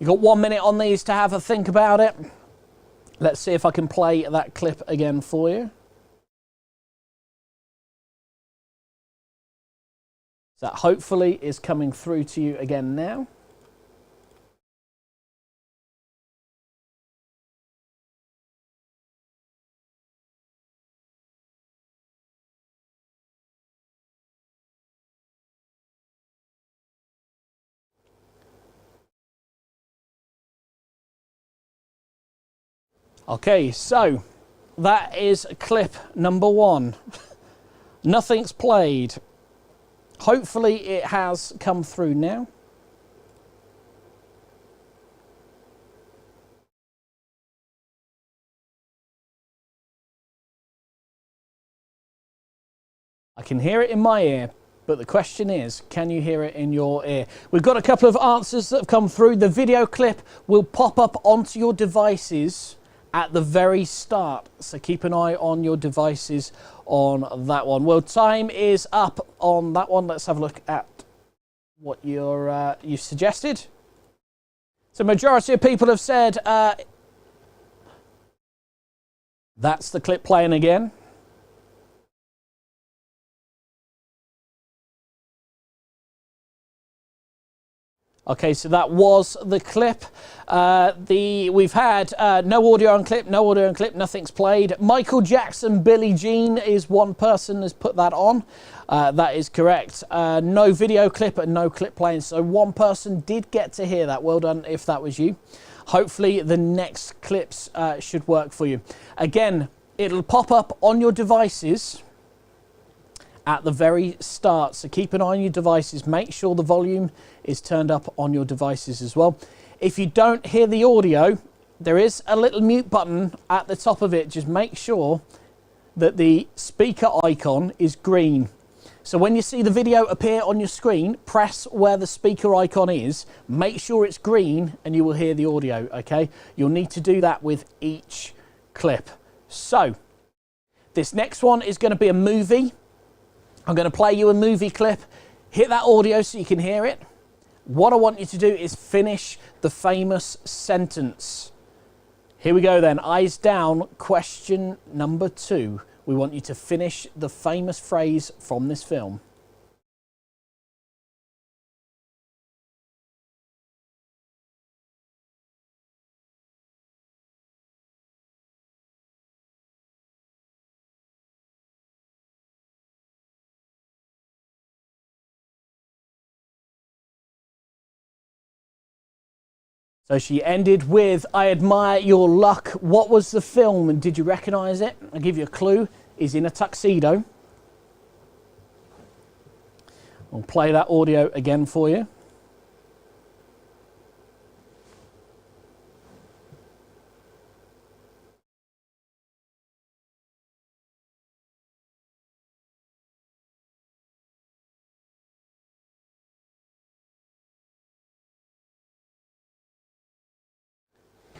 You've got 1 minute on these to have a think about it. Let's see if I can play that clip again for you. That hopefully is coming through to you again now. Okay, so that is clip number 1. Nothing's played. Hopefully it has come through now. I can hear it in my ear, but the question is, can you hear it in your ear? We've got a couple of answers that have come through. The video clip will pop up onto your devices at the very start, so keep an eye on your devices on that one. Well, time is up on that one. Let's have a look at what you've suggested. So majority of people have said that's the clip playing again. Okay, so that was the clip. We've had no audio on clip, no audio on clip, nothing's played. Michael Jackson, Billie Jean is one person has put that on. That is correct. No video clip and no clip playing. So one person did get to hear that. Well done if that was you. Hopefully the next clips should work for you. Again, it'll pop up on your devices at the very start, so keep an eye on your devices. Make sure the volume is turned up on your devices as well. If you don't hear the audio, there is a little mute button at the top of it. Just make sure that the speaker icon is green. So when you see the video appear on your screen, press where the speaker icon is, make sure it's green and you will hear the audio, okay? You'll need to do that with each clip. So this next one is going to be a movie. I'm going to play you a movie clip. Hit that audio so you can hear it. What I want you to do is finish the famous sentence. Here we go then. Eyes down. Question number 2. We want you to finish the famous phrase from this film. So she ended with, I admire your luck. What was the film and did you recognise it? I'll give you a clue. He's in a tuxedo. I'll play that audio again for you.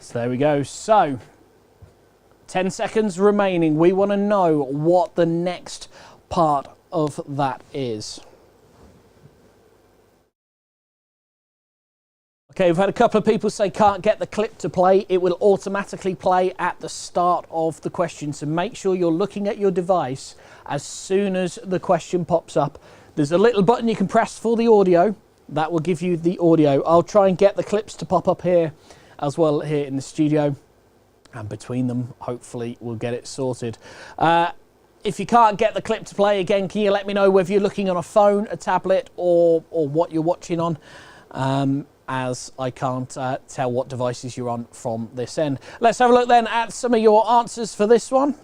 So there we go. So 10 seconds remaining. We want to know what the next part of that is. Okay, we've had a couple of people say can't get the clip to play. It will automatically play at the start of the question. So make sure you're looking at your device as soon as the question pops up. There's a little button you can press for the audio. That will give you the audio. I'll try and get the clips to pop up here as well here in the studio, and between them hopefully we'll get it sorted. If you can't get the clip to play, again, can you let me know whether you're looking on a phone, a tablet, or what you're watching on, as I can't tell what devices you're on from this end. Let's have a look then at some of your answers for this one.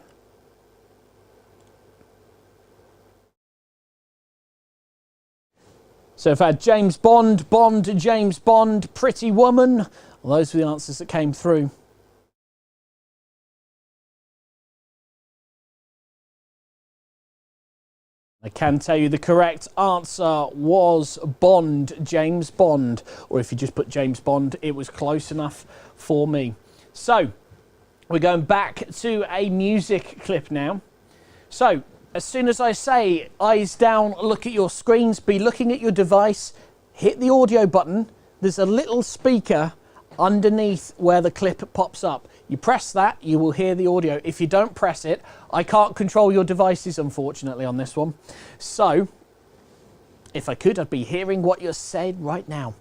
So I've had James Bond, James Bond, Pretty Woman. Well, those were the answers that came through. I can tell you the correct answer was Bond, James Bond. Or if you just put James Bond, it was close enough for me. So, we're going back to a music clip now. So, as soon as I say eyes down, look at your screens, be looking at your device, hit the audio button. There's a little speaker underneath where the clip pops up. You press that, you will hear the audio. If you don't press it, I can't control your devices, unfortunately, on this one. So, if I could, I'd be hearing what you're saying right now.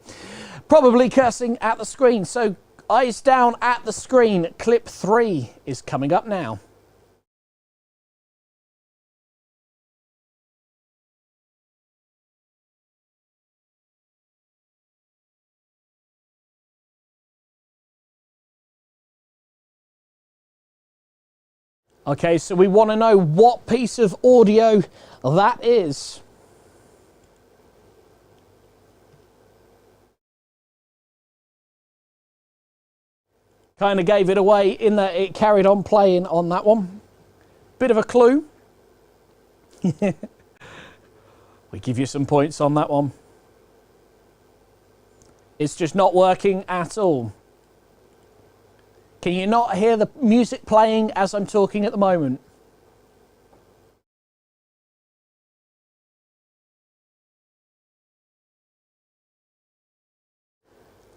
Probably cursing at the screen. So, eyes down at the screen. Clip 3 is coming up now. Okay, so we want to know what piece of audio that is. Kind of gave it away in that it carried on playing on that one. Bit of a clue. We give you some points on that one. It's just not working at all. Can you not hear the music playing as I'm talking at the moment?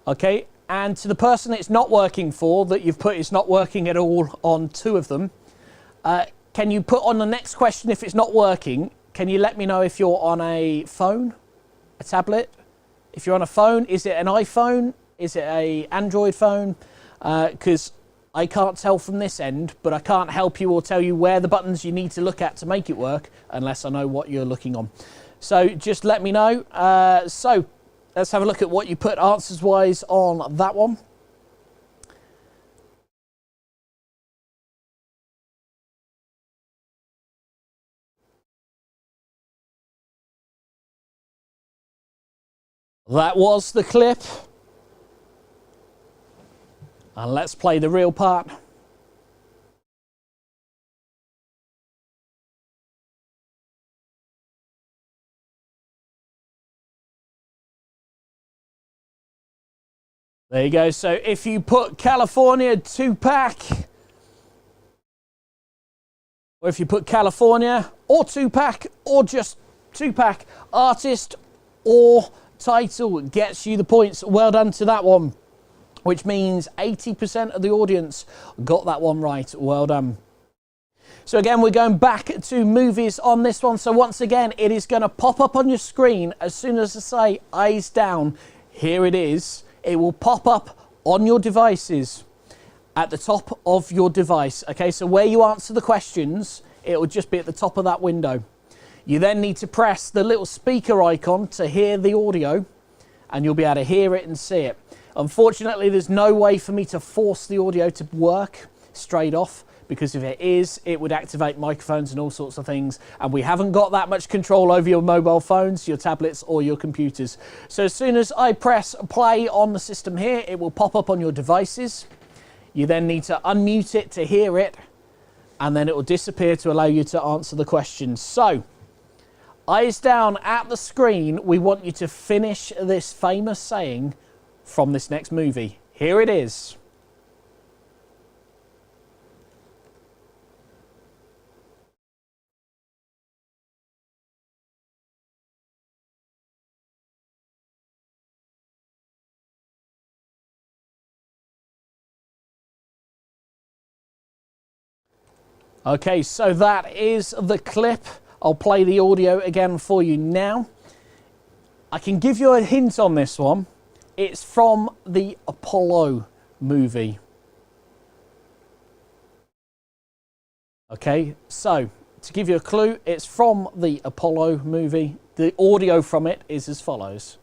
Okay, and to the person it's not working for, that you've put it's not working at all on 2 of them, can you put on the next question if it's not working, can you let me know if you're on a phone, a tablet? If you're on a phone, is it an iPhone? Is it an Android phone? Because I can't tell from this end, but I can't help you or tell you where the buttons you need to look at to make it work unless I know what you're looking on. So just let me know. So let's have a look at what you put answers-wise on that one. That was the clip. And let's play the real part. There you go. So if you put California 2-pack, or if you put California or 2-pack or just 2-pack, artist or title gets you the points. Well done to that one, which means 80% of the audience got that one right. Well done. So again, we're going back to movies on this one. So once again, it is going to pop up on your screen as soon as I say eyes down. Here it is. It will pop up on your devices at the top of your device. Okay, so where you answer the questions, it will just be at the top of that window. You then need to press the little speaker icon to hear the audio, and you'll be able to hear it and see it. Unfortunately, there's no way for me to force the audio to work straight off, because if it is, it would activate microphones and all sorts of things, and we haven't got that much control over your mobile phones, your tablets or your computers. So as soon as I press play on the system here, it will pop up on your devices. You then need to unmute it to hear it, and then it will disappear to allow you to answer the questions. So, eyes down at the screen, we want you to finish this famous saying from this next movie. Here it is. Okay, so that is the clip. I'll play the audio again for you now. I can give you a hint on this one. It's from the Apollo movie. Okay, so to give you a clue, it's from the Apollo movie. The audio from it is as follows.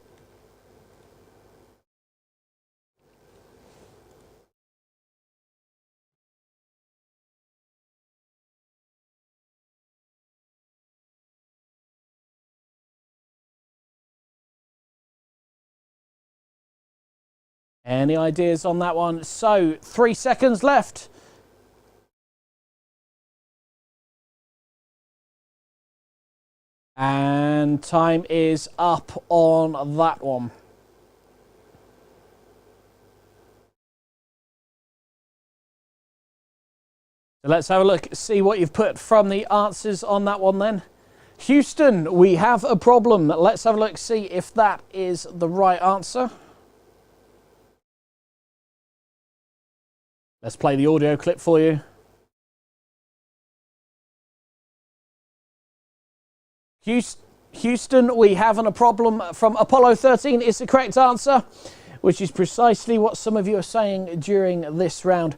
Any ideas on that one? So, 3 seconds left. And time is up on that one. So let's have a look, see what you've put from the answers on that one then. Houston, we have a problem. Let's have a look, see if that is the right answer. Let's play the audio clip for you. Houston, we have a problem from Apollo 13 is the correct answer, which is precisely what some of you are saying during this round.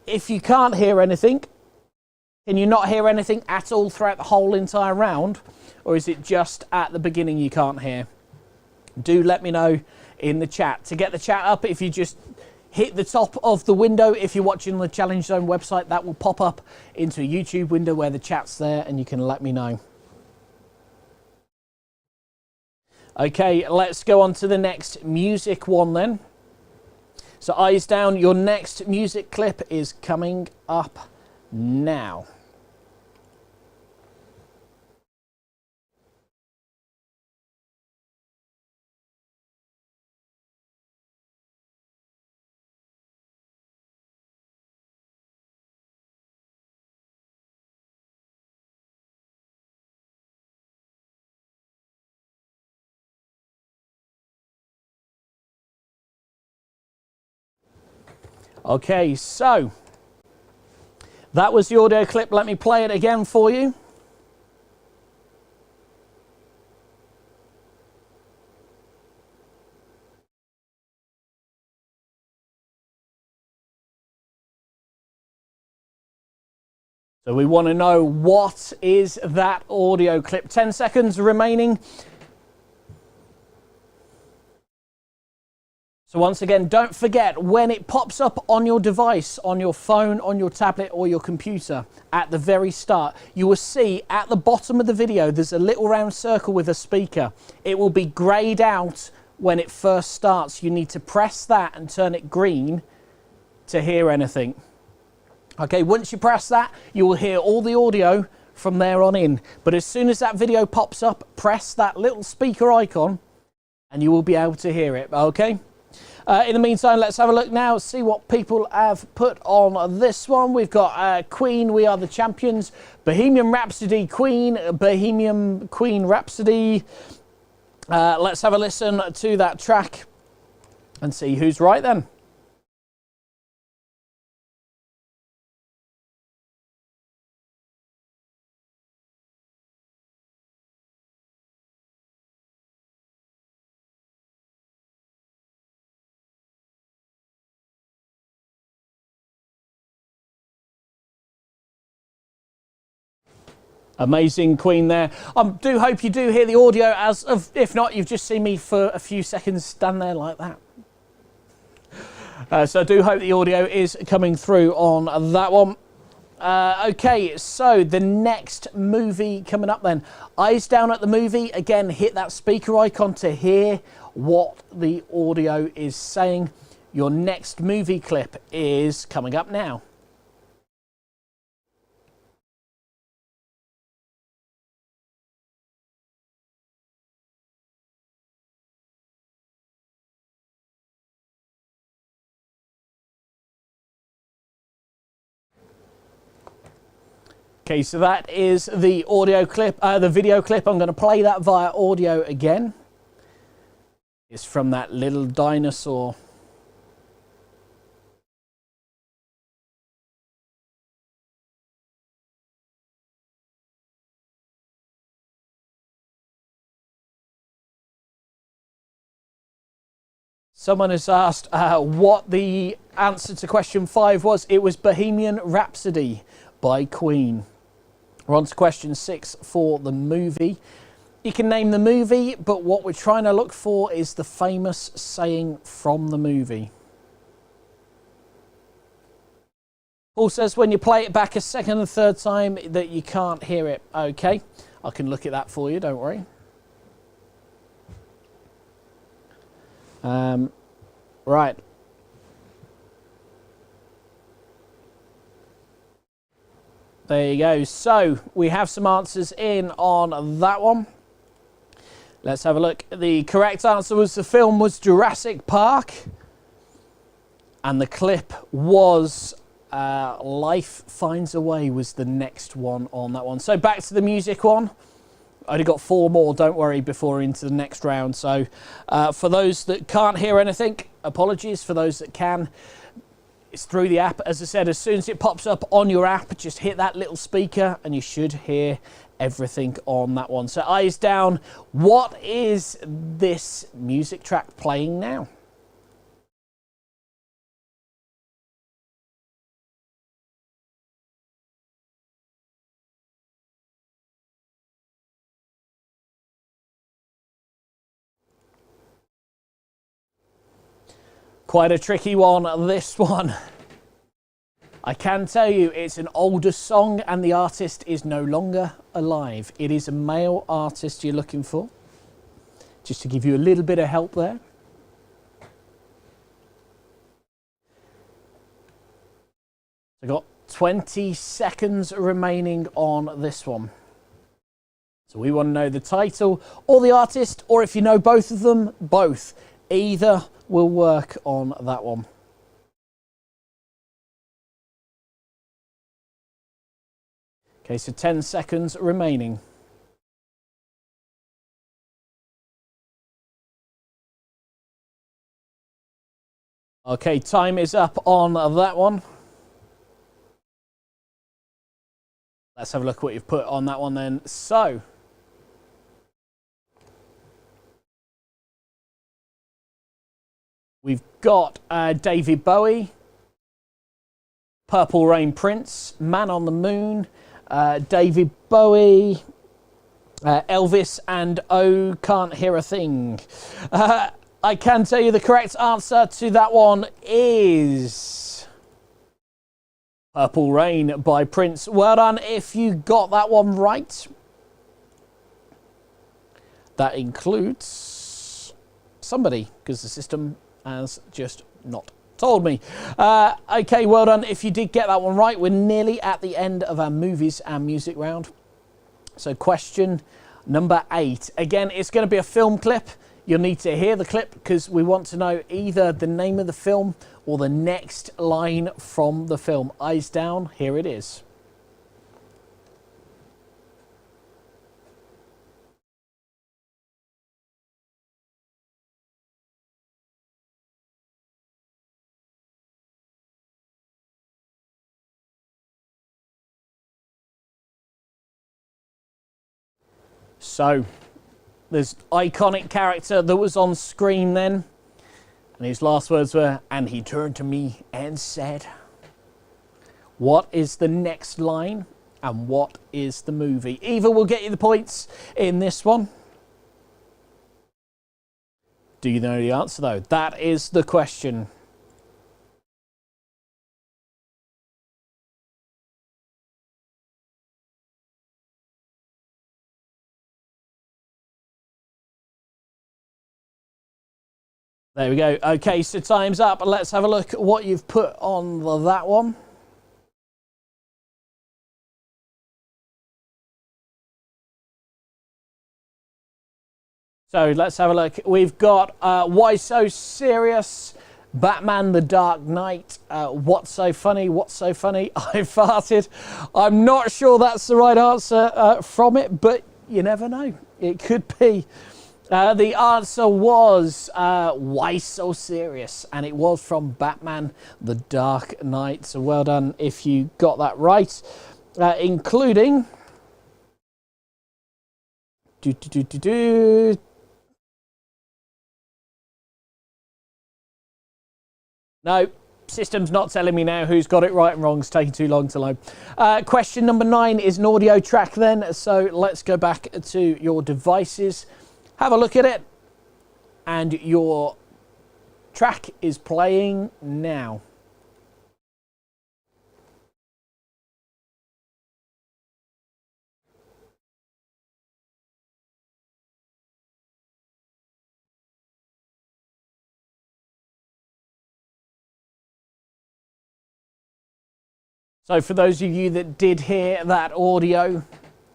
If you can't hear anything, can you not hear anything at all throughout the whole entire round? Or is it just at the beginning you can't hear? Do let me know in the chat. To get the chat up, if you just hit the top of the window, if you're watching on the Challenge Zone website, that will pop up into a YouTube window where the chat's there and you can let me know. Okay, let's go on to the next music one then. So eyes down, your next music clip is coming up now. Okay, so that was the audio clip. Let me play it again for you. So we want to know, what is that audio clip? 10 seconds remaining. So once again, don't forget, when it pops up on your device, on your phone, on your tablet or your computer, at the very start, you will see at the bottom of the video, there's a little round circle with a speaker. It will be greyed out when it first starts. You need to press that and turn it green to hear anything. Okay, once you press that, you will hear all the audio from there on in. But as soon as that video pops up, press that little speaker icon and you will be able to hear it, okay? In the meantime, let's have a look now, see what people have put on this one. We've got Queen, We Are the Champions, Bohemian Rhapsody, Queen, Bohemian Queen Rhapsody. Let's have a listen to that track and see who's right then. Amazing Queen there. I do hope you do hear the audio, as of, if not, you've just seen me for a few seconds stand there like that. So I do hope the audio is coming through on that one. Okay, so the next movie coming up then. Eyes down at the movie. Again, hit that speaker icon to hear what the audio is saying. Your next movie clip is coming up now. Okay, so that is the audio clip, the video clip. I'm going to play that via audio again. It's from that little dinosaur. Someone has asked what the answer to question 5 was. It was Bohemian Rhapsody by Queen. We're on to question 6 for the movie. You can name the movie, but what we're trying to look for is the famous saying from the movie. Paul says when you play it back a second and third time that you can't hear it. Okay, I can look at that for you, don't worry. Right. There you go. So we have some answers in on that one. Let's have a look. The correct answer was the film was Jurassic Park. And the clip was Life Finds a Way was the next one on that one. So back to the music one. I only got 4 more, don't worry, before into the next round. So for those that can't hear anything, apologies. For those that can, it's through the app. As I said, as soon as it pops up on your app, just hit that little speaker and you should hear everything on that one. So eyes down. What is this music track playing now? Quite a tricky one, this one. I can tell you it's an older song and the artist is no longer alive. It is a male artist you're looking for. Just to give you a little bit of help there. I've got 20 seconds remaining on this one. So we want to know the title or the artist, or if you know both of them, both. Either will work on that one. Okay, so 10 seconds remaining. Okay, time is up on that one. Let's have a look at what you've put on that one then. So, we've got David Bowie, Purple Rain Prince, Man on the Moon, David Bowie, Elvis, and Oh Can't Hear a Thing. I can tell you the correct answer to that one is Purple Rain by Prince. Well done if you got that one right. That includes somebody, because the system has just not told me. Okay, well done if you did get that one right. We're nearly at the end of our movies and music round. So question number 8. Again, it's going to be a film clip. You'll need to hear the clip because we want to know either the name of the film or the next line from the film. Eyes down, here it is. So, there's iconic character that was on screen then. And his last words were, and he turned to me and said. What is the next line and what is the movie? Eva will get you the points in this one. Do you know the answer though? That is the question. There we go. Okay, so time's up. Let's have a look at what you've put on that one. So let's have a look. We've got Why So Serious, Batman the Dark Knight, What's So Funny, What's So Funny, I Farted. I'm not sure that's the right answer from it, but you never know. It could be. The answer was Why So Serious, and it was from Batman the Dark Knight. So well done if you got that right, including... No, system's not telling me now who's got it right and wrong. It's taking too long to load. Question number 9 is an audio track then. So let's go back to your devices. Have a look at it. And your track is playing now. So for those of you that did hear that audio,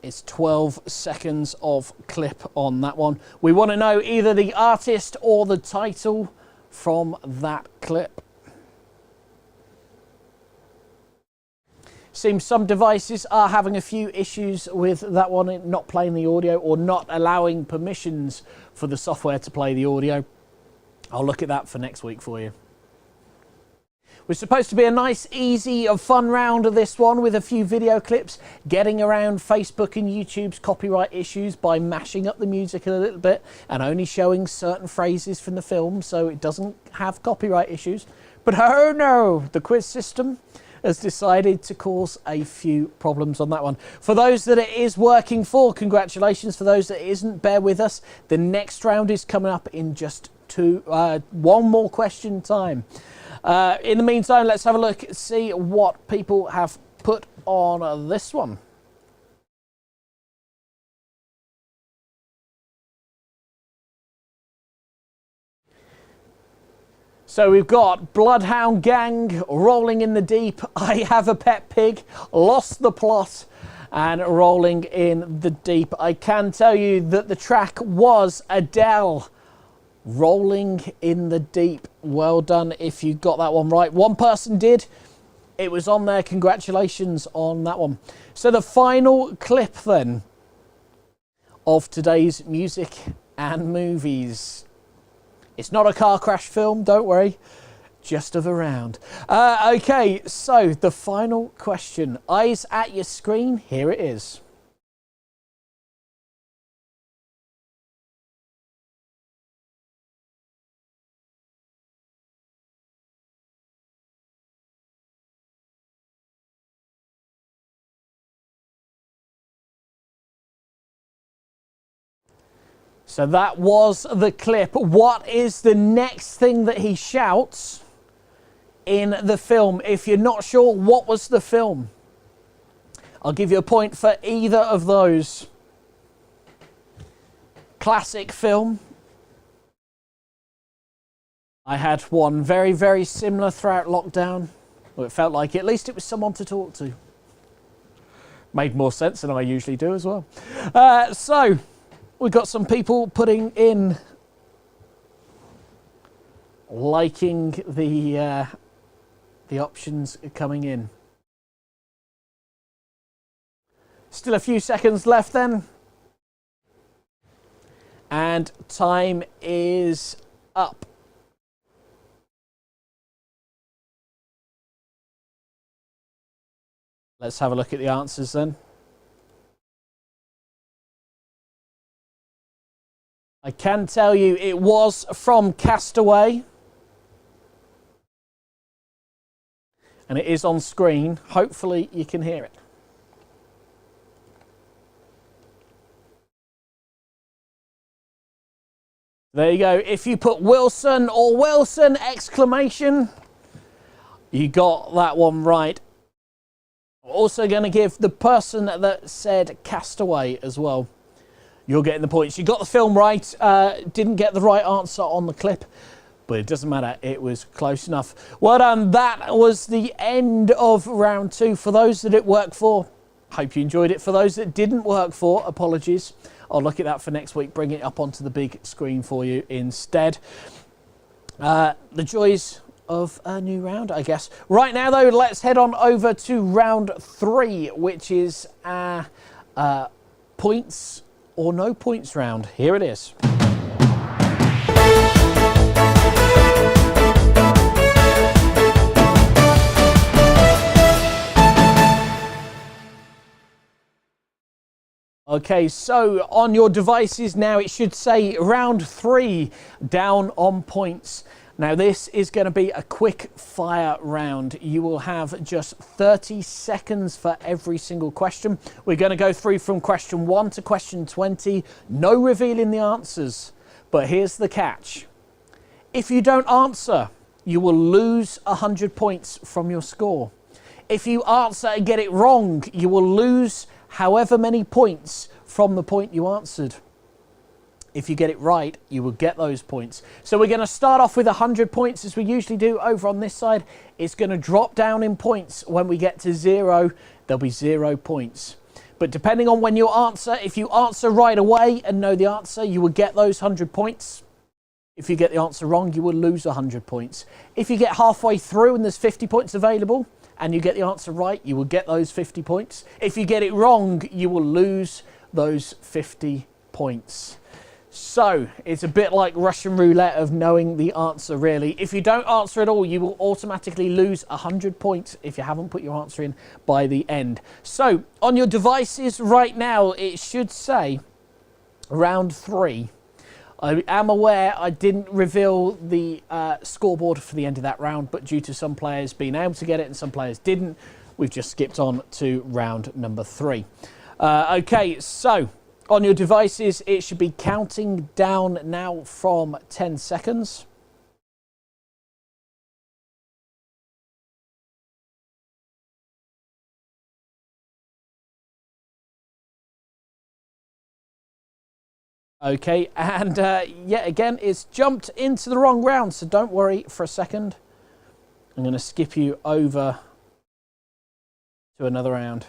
it's 12 seconds of clip on that one. We want to know either the artist or the title from that clip. Seems some devices are having a few issues with that one, not playing the audio or not allowing permissions for the software to play the audio. I'll look at that for next week for you. We're supposed to be a nice, easy, fun round of this one with a few video clips, getting around Facebook and YouTube's copyright issues by mashing up the music a little bit and only showing certain phrases from the film so it doesn't have copyright issues. But oh no, the quiz system has decided to cause a few problems on that one. For those that it is working for, congratulations. For those that it isn't, bear with us. The next round is coming up in just one more question time. In the meantime, let's have a look, see what people have put on this one. So we've got Bloodhound Gang, Rolling in the Deep, I Have a Pet Pig, Lost the Plot, and Rolling in the Deep. I can tell you that the track was Adele. Rolling in the Deep. Well done if you got that one right. One person did. It was on there. Congratulations on that one. So the final clip then of today's music and movies. It's not a car crash film, don't worry. Just of a round. Okay, so the final question. Eyes at your screen. Here it is. So that was the clip. What is the next thing that he shouts in the film? If you're not sure, what was the film? I'll give you a point for either of those. Classic film. I had one very, very similar throughout lockdown. Well, it felt like it. At least it was someone to talk to. Made more sense than I usually do as well. So we've got some people putting in, liking the options coming in. Still a few seconds left then. And time is up. Let's have a look at the answers then. I can tell you it was from Castaway. And it is on screen. Hopefully you can hear it. There you go. If you put Wilson or Wilson exclamation, you got that one right. Also going to give the person that said Castaway as well. You're getting the points. You got the film right, didn't get the right answer on the clip, but it doesn't matter, it was close enough. Well done, that was the end of round 2. For those that it worked for, hope you enjoyed it. For those that didn't work for, apologies. I'll look at that for next week, bring it up onto the big screen for you instead. The joys of a new round, I guess. Right now though, let's head on over to round 3, which is our points or no points round. Here it is. Okay, so on your devices now, it should say round 3 down on points. Now this is going to be a quick fire round. You will have just 30 seconds for every single question. We're going to go through from question 1 to question 20. No revealing the answers, but here's the catch. If you don't answer, you will lose 100 points from your score. If you answer and get it wrong, you will lose however many points from the point you answered. If you get it right, you will get those points. So we're going to start off with 100 points as we usually do over on this side. It's going to drop down in points when we get to 0. There'll be 0 points. But depending on when you answer, if you answer right away and know the answer, you will get those 100 points. If you get the answer wrong, you will lose 100 points. If you get halfway through and there's 50 points available, and you get the answer right, you will get those 50 points. If you get it wrong, you will lose those 50 points. So it's a bit like Russian roulette of knowing the answer, really. If you don't answer at all, you will automatically lose 100 points if you haven't put your answer in by the end. So on your devices right now, it should say round 3. I am aware I didn't reveal the scoreboard for the end of that round, but due to some players being able to get it and some players didn't, we've just skipped on to round number 3. Okay, so on your devices, it should be counting down now from 10 seconds. Okay, and yet again, it's jumped into the wrong round, so don't worry for a second. I'm going to skip you over to another round.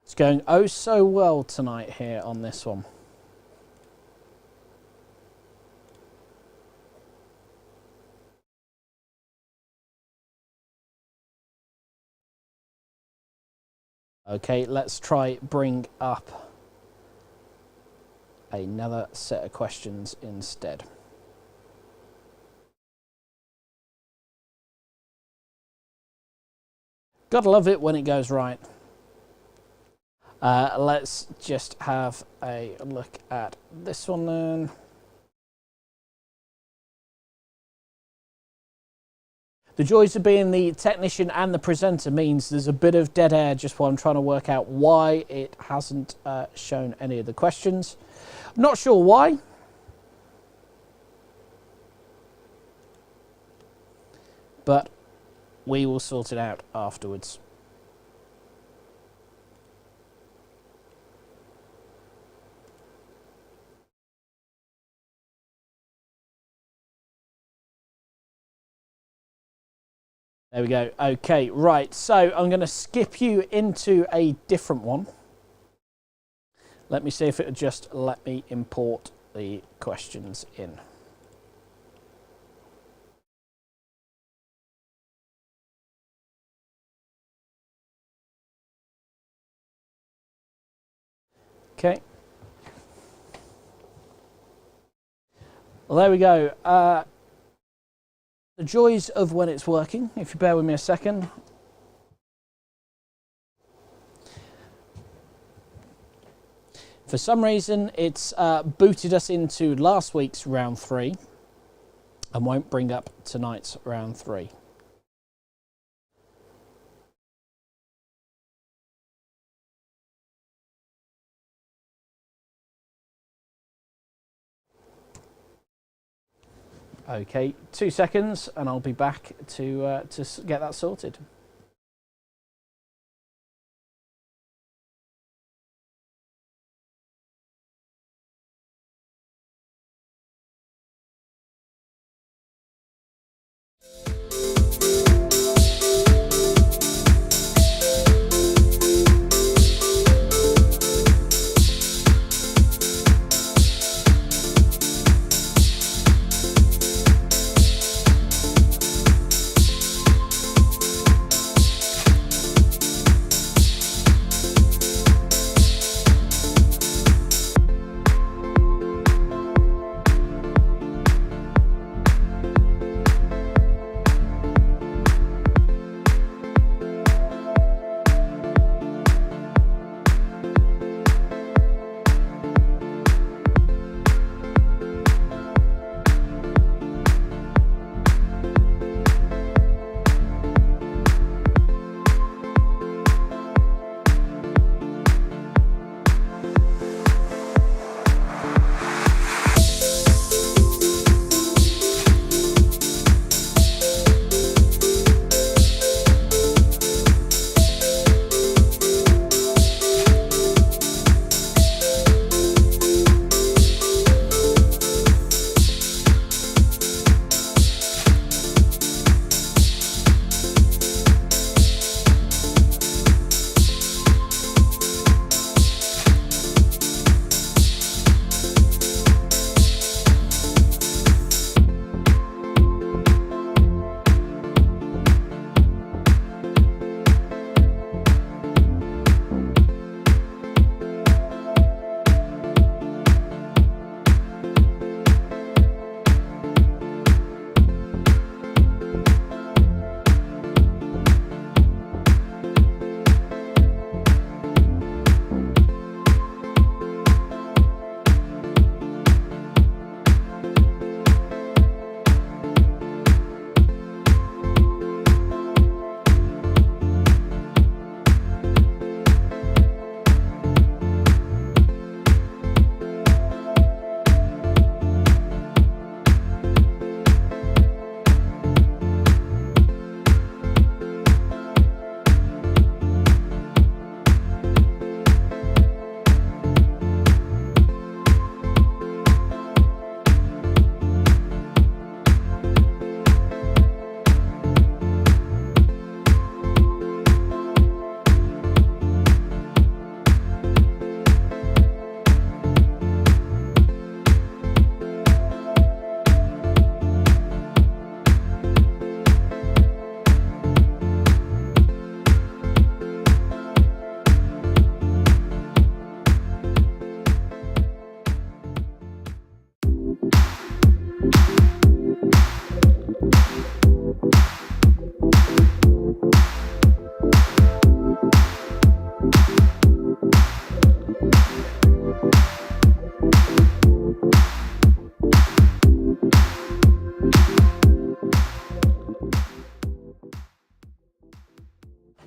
It's going oh so well tonight here on this one. Okay, let's try bring up another set of questions instead. Gotta love it when it goes right. Let's just have a look at this one then. The joys of being the technician and the presenter means there's a bit of dead air just while I'm trying to work out why it hasn't shown any of the questions. I'm not sure why. But we will sort it out afterwards. There we go. Okay, right. So I'm going to skip you into a different one. Let me see if it would just let me import the questions in. Okay. Well, there we go. The joys of when it's working, if you bear with me a second. For some reason, it's booted us into last week's round 3 and won't bring up tonight's round 3. Okay, 2 seconds and I'll be back to get that sorted.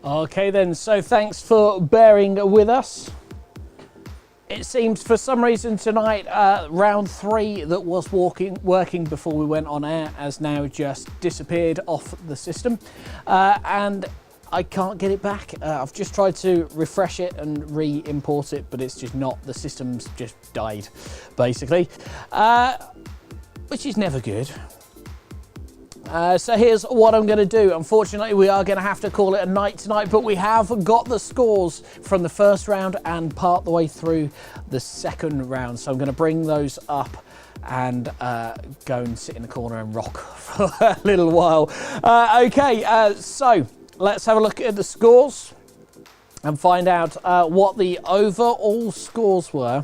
Okay then, so thanks for bearing with us. It seems for some reason tonight, round 3 that was working before we went on air has now just disappeared off the system. And I can't get it back. I've just tried to refresh it and re-import it, but it's just not. The system's just died, basically, which is never good. So here's what I'm going to do. Unfortunately, we are going to have to call it a night tonight, but we have got the scores from the first round and part the way through the second round. So I'm going to bring those up and go and sit in the corner and rock for a little while. So let's have a look at the scores and find out what the overall scores were.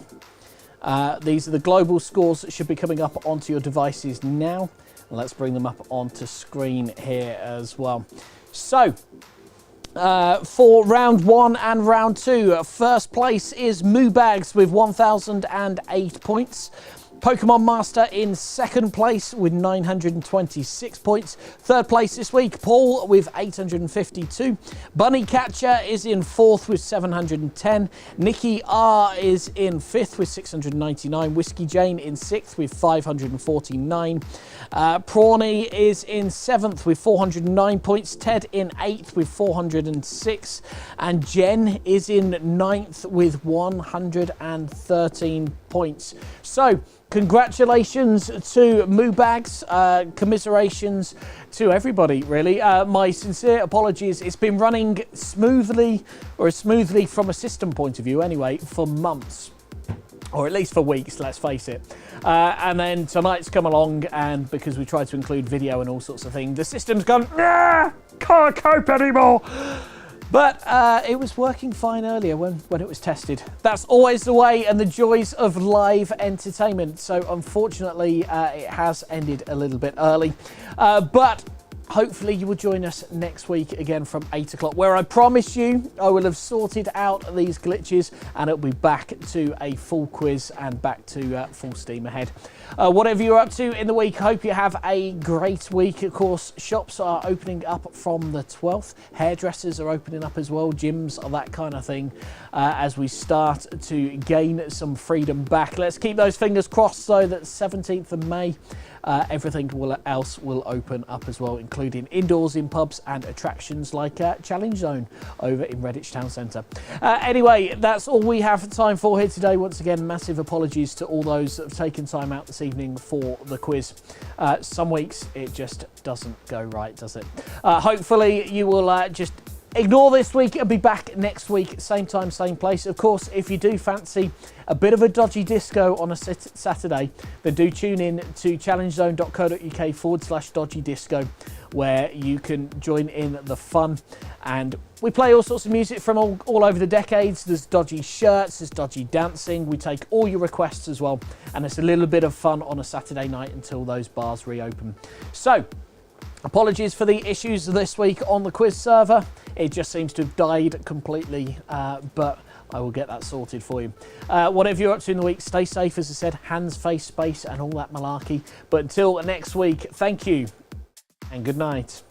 These are the global scores that should be coming up onto your devices now. Let's bring them up onto screen here as well. So, for round 1 and round 2, first place is Moobags with 1,008 points. Pokemon Master in second place with 926 points. Third place this week, Paul with 852. Bunny Catcher is in fourth with 710. Nikki R is in fifth with 699. Whiskey Jane in sixth with 549. Prawny is in seventh with 409 points. Ted in eighth with 406. And Jen is in ninth with 113 points. So, congratulations to Moobags, commiserations to everybody, really. My sincere apologies. It's been running smoothly, or as smoothly from a system point of view anyway, for months. Or at least for weeks, let's face it. And then tonight's come along, and because we tried to include video and all sorts of things, the system's gone, can't cope anymore. But it was working fine earlier when it was tested. That's always the way and the joys of live entertainment. So unfortunately, it has ended a little bit early. But hopefully you will join us next week again from 8 o'clock, where I promise you I will have sorted out these glitches and it'll be back to a full quiz and back to full steam ahead. Whatever you're up to in the week, hope you have a great week. Of course, shops are opening up from the 12th. Hairdressers are opening up as well, gyms, that kind of thing, as we start to gain some freedom back. Let's keep those fingers crossed, though, that 17th of May, everything else will open up as well, including indoors in pubs and attractions like Challenge Zone over in Redditch Town Centre. Anyway, that's all we have time for here today. Once again, massive apologies to all those that have taken time out this evening for the quiz. Some weeks it just doesn't go right, does it? Hopefully you will just ignore this week and be back next week, same time, same place. Of course, if you do fancy a bit of a dodgy disco on a Saturday, then do tune in to challengezone.co.uk/dodgy disco, where you can join in the fun. And we play all sorts of music from all over the decades. There's dodgy shirts, there's dodgy dancing. We take all your requests as well. And it's a little bit of fun on a Saturday night until those bars reopen. So, apologies for the issues this week on the quiz server. It just seems to have died completely, but I will get that sorted for you. Whatever you're up to in the week, stay safe, as I said, hands, face, space, and all that malarkey. But until next week, thank you and good night.